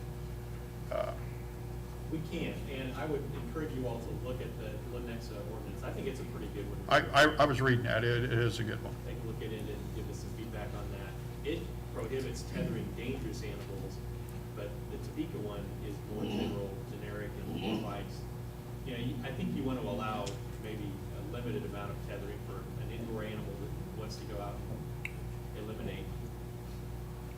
We can, and I would encourage you all to look at the Lenexa ordinance. I think it's a pretty good one. I was reading that. It is a good one. Take a look at it and give us some feedback on that. It prohibits tethering dangerous animals, but the Topeka one is more general, generic, and provides, I think you want to allow maybe a limited amount of tethering for an indoor animal that wants to go out and eliminate.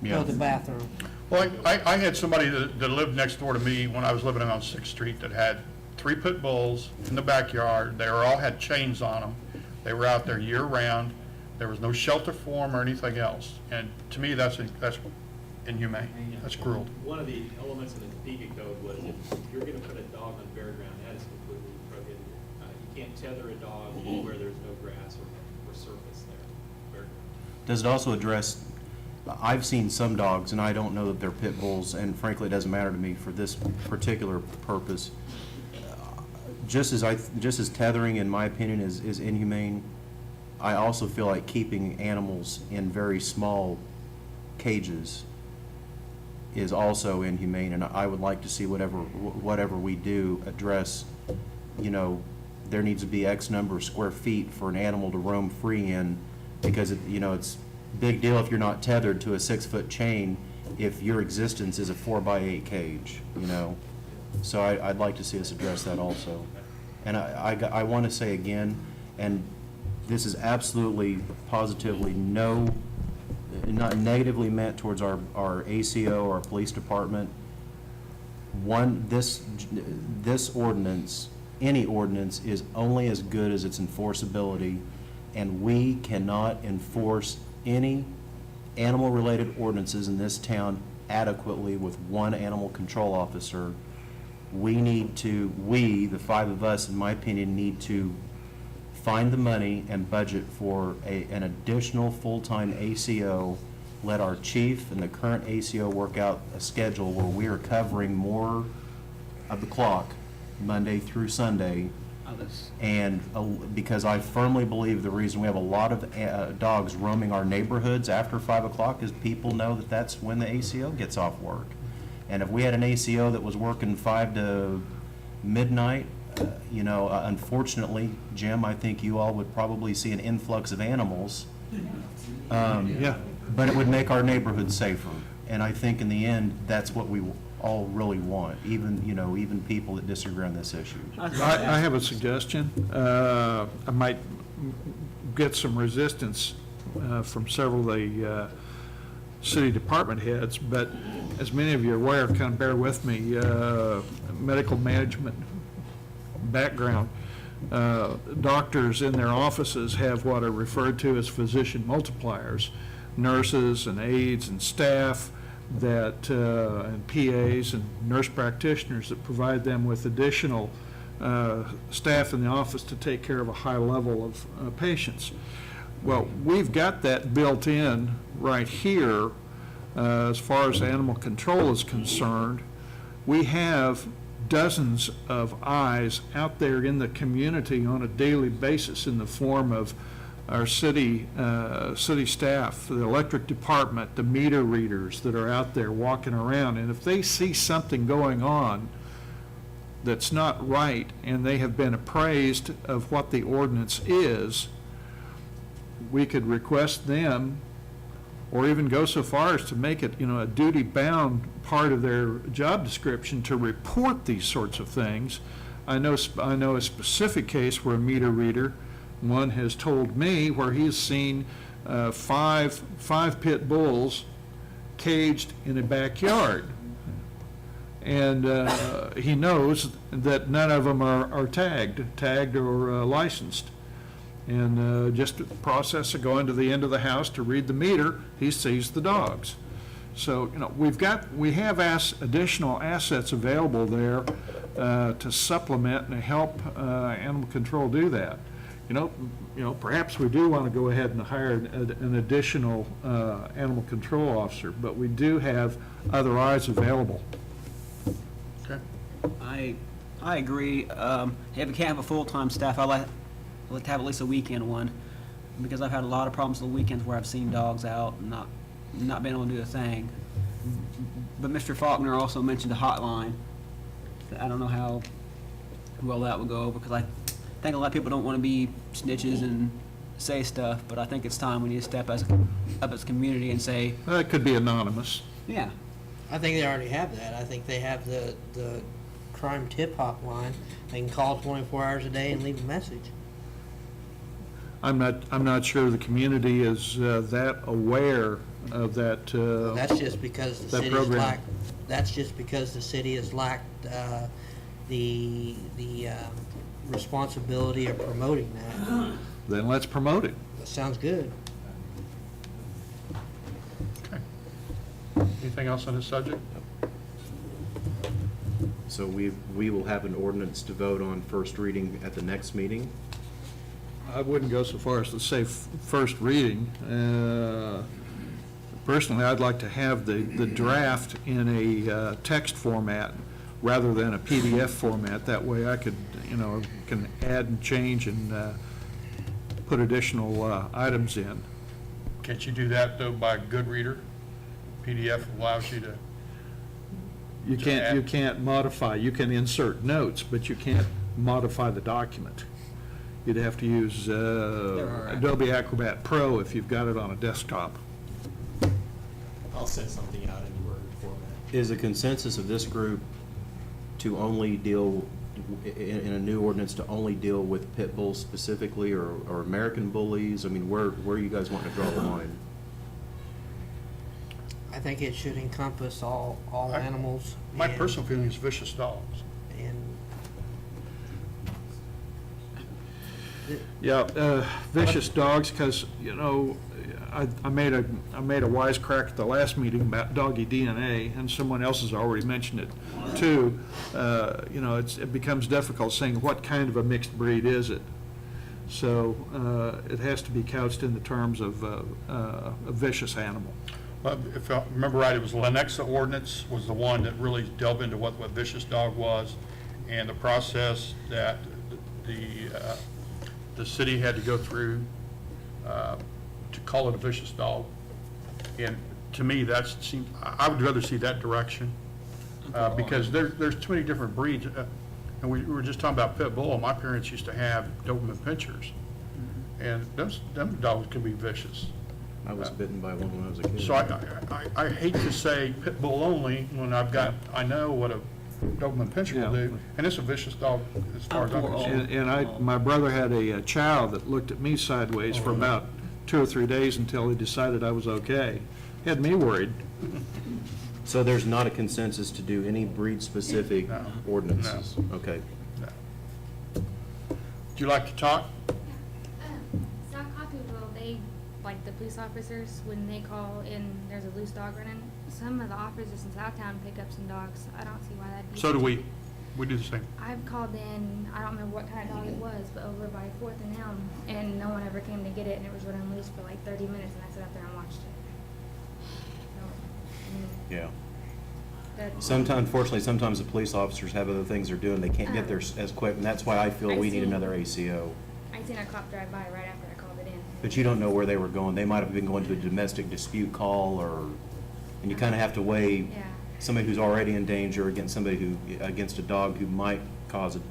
Go to the bathroom. Well, I had somebody that lived next door to me when I was living on 6th Street that had 3 pit bulls in the backyard. They all had chains on them. They were out there year-round. There was no shelter for them or anything else. And to me, that's inhumane. That's cruel. One of the elements in the Topeka code was if you're going to put a dog on bare ground, that is completely prohibited. You can't tether a dog where there's no grass or surface there. Bare ground. Does it also address, I've seen some dogs, and I don't know that they're pit bulls, and frankly, it doesn't matter to me for this particular purpose. Just as tethering, in my opinion, is inhumane, I also feel like keeping animals in very small cages is also inhumane, and I would like to see whatever we do address, there needs to be X number of square feet for an animal to roam free in, because it's a big deal if you're not tethered to a 6-foot chain if your existence is a 4x8 cage, So I'd like to see us address that also. And I want to say again, and this is absolutely, positively not negatively meant towards our ACO or our police department. This ordinance, any ordinance, is only as good as its enforceability, and we cannot enforce any animal-related ordinances in this town adequately with one animal control officer. We, the 5 of us, in my opinion, need to find the money and budget for an additional full-time ACO let our chief and the current ACO work out a schedule where we are covering more of the clock, Monday through Sunday. And because I firmly believe the reason we have a lot of dogs roaming our neighborhoods after 5 o'clock is people know that that's when the ACO gets off work. And if we had an ACO that was working 5 to midnight, unfortunately, Jim, I think you all would probably see an influx of animals. Yeah. But it would make our neighborhood safer. And I think in the end, that's what we all really want, even people that disagree on this issue. I have a suggestion. I might get some resistance from several of the city department heads, but as many of you are aware, kind of bear with me, medical management background. Doctors in their offices have what are referred to as physician multipliers, nurses and aides and staff that, and PAs and nurse practitioners that provide them with additional staff in the office to take care of a high level of patients. Well, we've got that built in right here as far as animal control is concerned. We have dozens of eyes out there in the community on a daily basis in the form of our city staff, the electric department, the meter readers that are out there walking around. And if they see something going on that's not right and they have been appraised of what the ordinance is, we could request them, or even go so far as to make it, a duty-bound part of their job description to report these sorts of things. I know a specific case where a meter reader, one has told me where he's seen five pit bulls caged in a backyard. And he knows that none of them are tagged or licensed. And just the process of going to the end of the house to read the meter, he sees the dogs. So, we have additional assets available there to supplement and help animal control do that. Perhaps we do want to go ahead and hire an additional animal control officer, but we do have other eyes available. Okay. I agree. If we can't have a full-time staff, I like to have at least a weekend one, because I've had a lot of problems on the weekends where I've seen dogs out and not being able to do a thing. But Mr. Faulkner also mentioned a hotline. I don't know how well that would go over, because I think a lot of people don't want to be snitches and say stuff, but I think it's time we need to step up as a community and say, It could be anonymous. yeah. I think they already have that. I think they have the crime tip hotline. They can call 24 hours a day and leave a message. I'm not sure the community is that aware of that. That's just because the that city's program. lacked. That's just because the city has lacked the responsibility of promoting that. Then let's promote it. That sounds good. Okay. Anything else on this subject? So we will have an ordinance to vote on first reading at the next meeting. I wouldn't go so far as to say first reading. Personally, I'd like to have the draft in a text format rather than a PDF format. That way I could, can add and change and put additional items in. Can't you do that, though, by Goodreader? PDF allows you to... You can't modify. You can insert notes, but you can't modify the document. You'd have to use Adobe Acrobat Pro if you've got it on a desktop. I'll send something out in Word format. Is the consensus of this group to only deal, in a new ordinance, to only deal with pit bulls specifically, or American bullies? I mean, where are you guys wanting to draw the line? I think it should encompass all animals. My and- personal feeling is vicious dogs. And Yeah, vicious dogs, because, I made a wisecrack at the last meeting about doggy DNA, and someone else has already mentioned it too. It becomes difficult saying what kind of a mixed breed is it. So it has to be couched in the terms of a vicious animal. If I remember right, it was Lenexa ordinance was the one that really delved into what vicious dog was, and the process that the city had to go through to call it a vicious dog. And to me, I would rather see that direction, because there's too many different breeds. And we were just talking about pit bull. My parents used to have Doberman pinchers, and them dogs can be vicious. I was bitten by one when I was a kid. So I hate to say pit bull only when I know what a Doberman pinscher will do, and it's a vicious dog as far as I'm concerned. And my brother had a chow that looked at me sideways for about 2 or 3 days until he decided I was okay. Had me worried. So there's not a consensus to do any breed-specific ordinances? Okay. Would you like to talk? South Coffeyville, they, like the police officers, when they call in, there's a loose dog running, some of the officers in Southtown pick up some dogs. I don't see why that'd be. So do we. We do the same. I've called in, I don't remember what kind of dog it was, but over by 4th and Elm, and no one ever came to get it, and it was running loose for like 30 minutes, and I sat out there and watched it. So, Yeah. that- Unfortunately, sometimes the police officers have other things they're doing, they can't get there as quick, and that's why I feel we need another ACO. I seen a cop drive by right after I called it in. But you don't know where they were going. They might have been going to a domestic dispute call, and you kind of have to weigh Yeah. somebody who's already in danger against a dog who might cause it.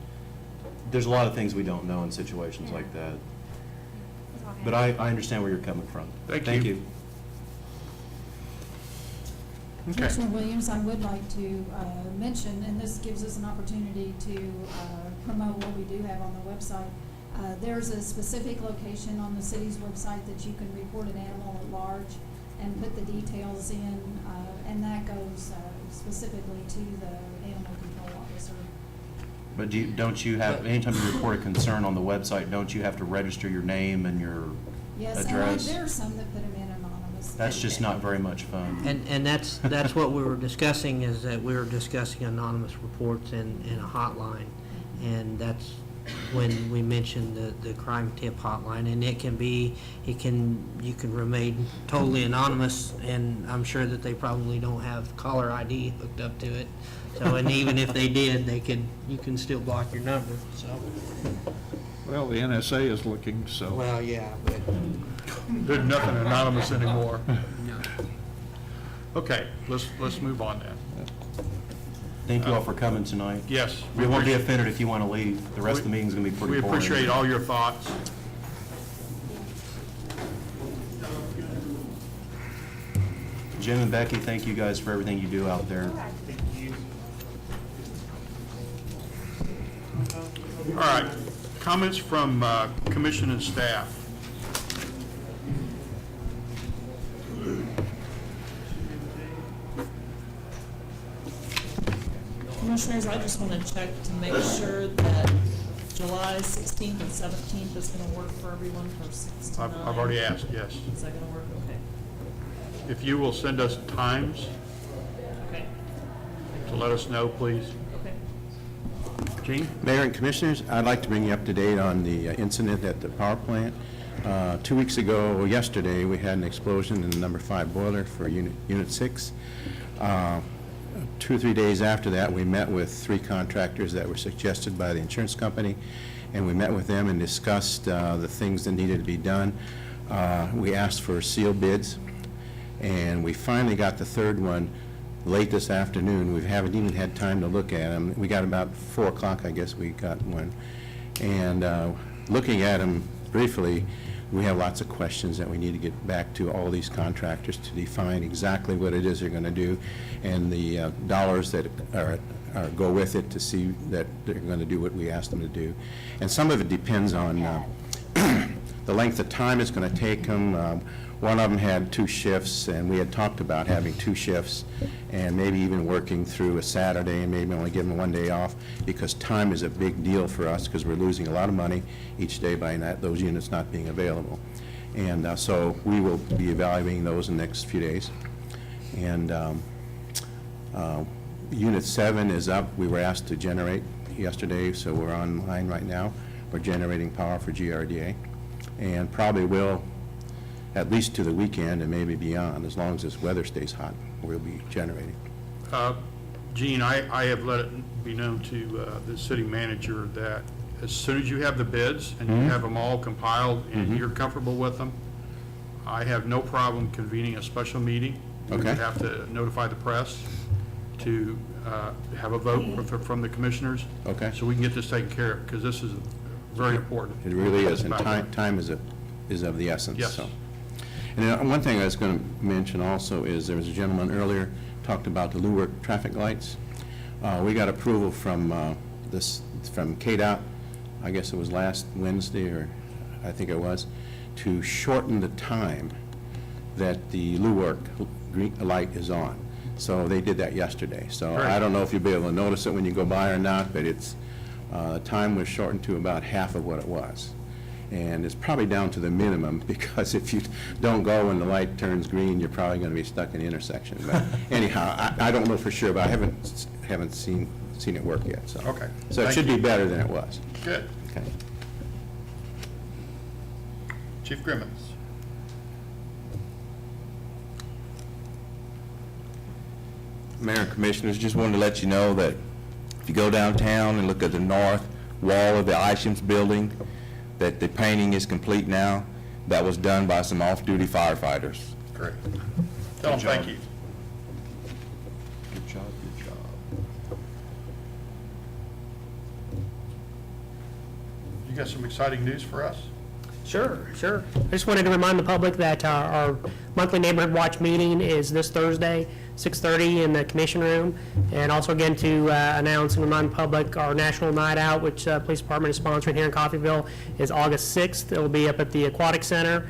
There's a lot of things we don't know in situations like that. That's all I have. But I understand where you're coming from. Thank you. Okay. Commissioner Williams, I would like to mention, and this gives us an opportunity to promote what we do have on the website. There's a specific location on the city's website that you can report an animal at large and put the details in, and that goes specifically to the animal control officer. But don't you have, anytime you report a concern on the website, don't you have to register your name and your Yes, and address? there are some that put them in anonymous. That's just not very much fun. And that's what we were discussing, is that we were discussing anonymous reports in a hotline. And that's when we mentioned the crime tip hotline, and you can remain totally anonymous, and I'm sure that they probably don't have caller ID hooked up to it. So, and even if they did, you can still block your number, so. Well, the NSA is looking, so. Well, yeah, but. There's nothing anonymous anymore. Okay, let's move on then. Thank you all for coming tonight. Yes. We won't be offended if you want to leave. The rest of the meeting's going to be pretty We boring. appreciate all your thoughts. Jim and Becky, thank you guys for everything you do out there. All right, comments from commission and staff. Commissioners, I just want to check to make sure that July 16th and 17th is going to work for everyone from 6 to 9. I've already asked, yes. Is that going to work? Okay. If you will send us times Okay. to let us know, please. Okay. Gene? Mayor and Commissioners, I'd like to bring you up to date on the incident at the power plant. 2 weeks ago, or yesterday, we had an explosion in the number 5 boiler for Unit 6. 2 or 3 days after that, we met with 3 contractors that were suggested by the insurance company, and we met with them and discussed the things that needed to be done. We asked for sealed bids, and we finally got the 3rd one late this afternoon. We haven't even had time to look at them. We got about 4 o'clock, I guess, we got one. And looking at them briefly, we have lots of questions that we need to get back to all these contractors to define exactly what it is they're going to do, and the dollars that go with it to see that they're going to do what we asked them to do. And some of it depends on the length of time it's going to take them. One of them had 2 shifts, and we had talked about having 2 shifts and maybe even working through a Saturday and maybe only giving 1 day off, because time is a big deal for us, because we're losing a lot of money each day by those units not being available. And so we will be evaluating those in the next few days. And Unit 7 is up. We were asked to generate yesterday, so we're online right now. We're generating power for GRDA, and probably will, at least to the weekend and maybe beyond, as long as this weather stays hot, we'll be generating. Gene, I have let it be known to the city manager that as soon as you have the bids and you have them all compiled and you're comfortable with them, I have no problem convening a special meeting. We would Okay. have to notify the press to have a vote from the commissioners. Okay. So we can get this taken care of, because this is very important. It really is, and time is of the essence, Yes. so. And then one thing I was going to mention also is, there was a gentleman earlier talked about the Lew-Work traffic lights. We got approval from from KDOT, I guess it was last Wednesday, or I think it was, to shorten the time that the Lew-Work green light is on. So they did that yesterday. So I don't know if you'll be able to notice it when you go by or not, but it's, time was shortened to about half of what it was. And it's probably down to the minimum, because if you don't go when the light turns green, you're probably going to be stuck in the intersection. But anyhow, I don't know for sure, but I haven't seen it work yet, so. Okay. So it Thank should you. be better than it was. Good. Okay. Chief Grimmons. Mayor and Commissioners, just wanted to let you know that if you go downtown and look at the north wall of the Isham's building, that the painting is complete now. That was done by some off-duty firefighters. Great. Tell them thank you. Good job, good job. You got some exciting news for us? Sure. I just wanted to remind the public that our monthly Neighborhood Watch meeting is this Thursday, 6:30 in the Commission Room. And also again to announce and remind the public, our National Night Out, which Police Department is sponsoring here in Coffeyville, is August 6th. It will be up at the Aquatic Center,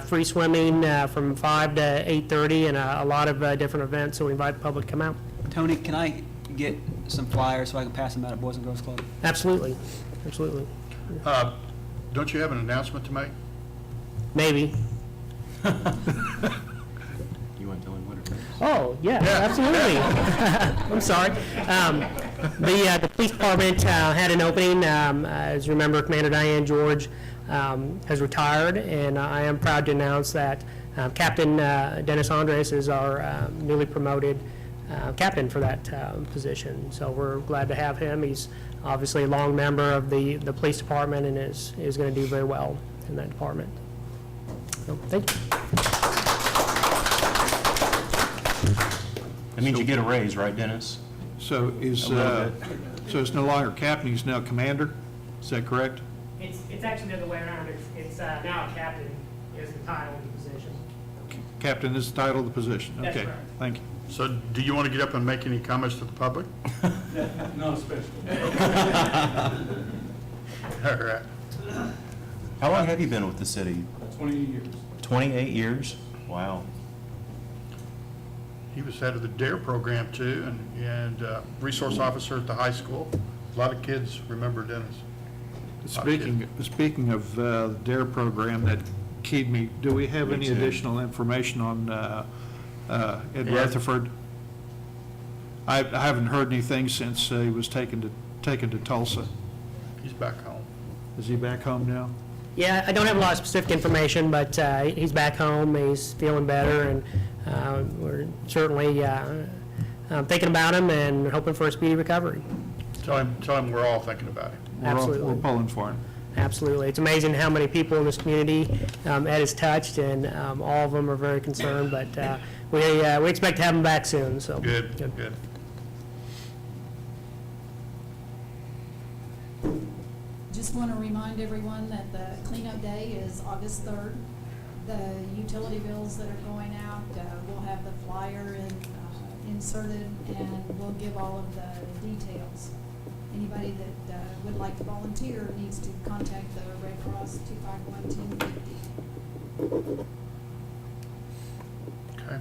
free swimming from 5 to 8:30, and a lot of different events, so we invite the public to come out. Tony, can I get some flyers so I can pass them out at Boys and Girls Club? Absolutely. Don't you have an announcement to make? Maybe. You want to tell him what it is? Oh, yeah, absolutely. I'm sorry. The police department had an opening. As you remember, Commander Diane George has retired, and I am proud to announce that Captain Dennis Andres is our newly promoted captain for that position. So we're glad to have him. He's obviously a long member of the police department and is going to do very well in that department. So, thank you. That means you get a raise, right, Dennis? So is, A little bit. so it's no longer captain, he's now commander? Is that correct? It's actually the other way around. It's now a captain is the title of the position. Captain is the title of the position? That's Okay, correct. thank you. So do you want to get up and make any comments to the public? No, especially. All right. How long have you been with the city? 28 years. 28 years? Wow. He was head of the DARE program too, and resource officer at the high school. A lot of kids remember Dennis. Speaking of the DARE program that keyed me, do we have Me any too. additional information on Ed Yeah. Rutherford? I haven't heard anything since he was taken to Tulsa. He's back home. Is he back home now? Yeah, I don't have a lot of specific information, but he's back home, he's feeling better, and we're certainly thinking about him and hoping for a speedy recovery. Tell him we're all thinking about him. Absolutely. We're pulling for him. Absolutely. It's amazing how many people in this community Ed has touched, and all of them are very concerned, but we expect to have him back soon, so. Good. Just want to remind everyone that the cleanup day is August 3rd. The utility bills that are going out, we'll have the flyer inserted, and we'll give all of the details. Anybody that would like to volunteer needs to contact the Red Cross 251-1050. Okay.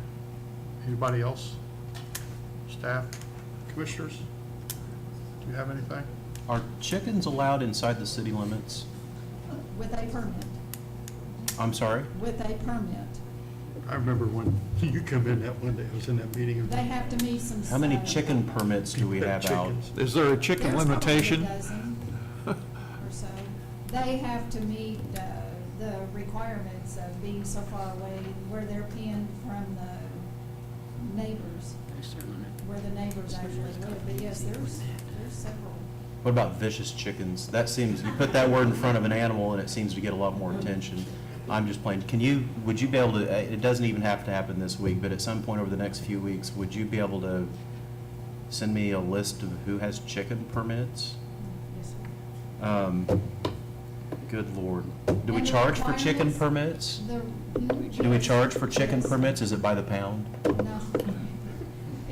Anybody else? Staff? Commissioners? Do you have anything? Are chickens allowed inside the city limits? With a permit, I'm sorry? with a permit. I remember when you come in that one day, I was in that meeting. They have to meet some. How many chicken permits do we have out? Is there a chicken There's probably a limitation? dozen or so. They have to meet the requirements of being so far away, where they're pinned from the neighbors, where the neighbors actually live. But yes, there's several. What about vicious chickens? That seems, you put that word in front of an animal and it seems to get a lot more attention. I'm just playing, would you be able to, it doesn't even have to happen this week, but at some point over the next few weeks, would you be able to send me a list of who has chicken permits? Yes, sir. Good Lord. Do we And the charge for chicken requirements- permits? The- Do we charge for chicken Yes. permits? Is it by the pound? No.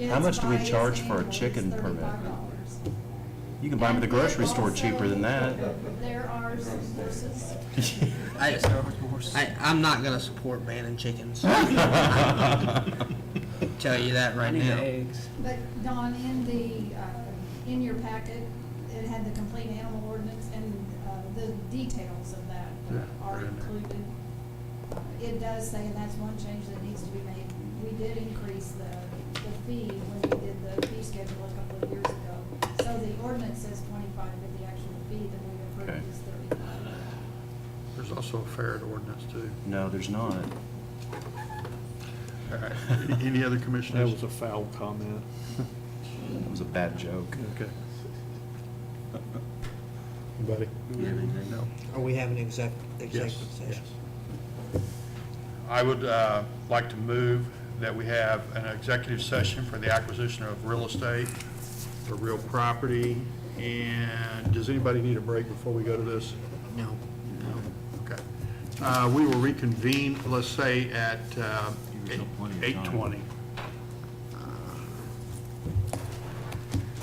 How much do we It's by charge for a animal. chicken It's permit? $35. You can buy them at the grocery store cheaper than that. There are some horses. I'm not gonna support banning chickens. Tell you that right I need now. the eggs. But Don, in your packet, it had the complete animal ordinance, and the details of that are included. It does say, and that's one change that needs to be made, we did increase the fee when we did the fee schedule a couple of years ago. So the ordinance says 25, but the actual fee that we Okay. approved is 35. There's also a ferret ordinance, too. No, there's not. All right. Any other That commissioners? was a foul comment. That was a bad joke. Okay. Anybody? No. Are we having executive Yes, session? yes. I would like to move that we have an executive session for the acquisition of real estate, or real property, and does anybody need a break before we go to this? No. Okay. We will reconvene, let's say, at 8:20.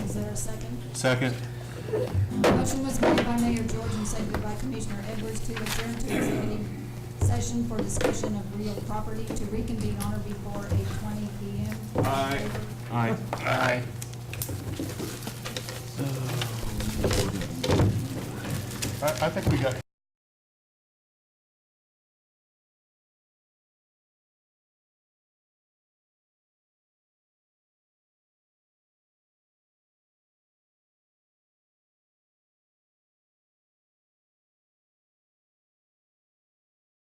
Is there a second? Second. Motion was made by Mayor George and seconded by Commissioner Edwards to adjourn to executive session for discussion of real property to reconvene on or before 8:20 PM. Aye. Aye. Aye. I think we got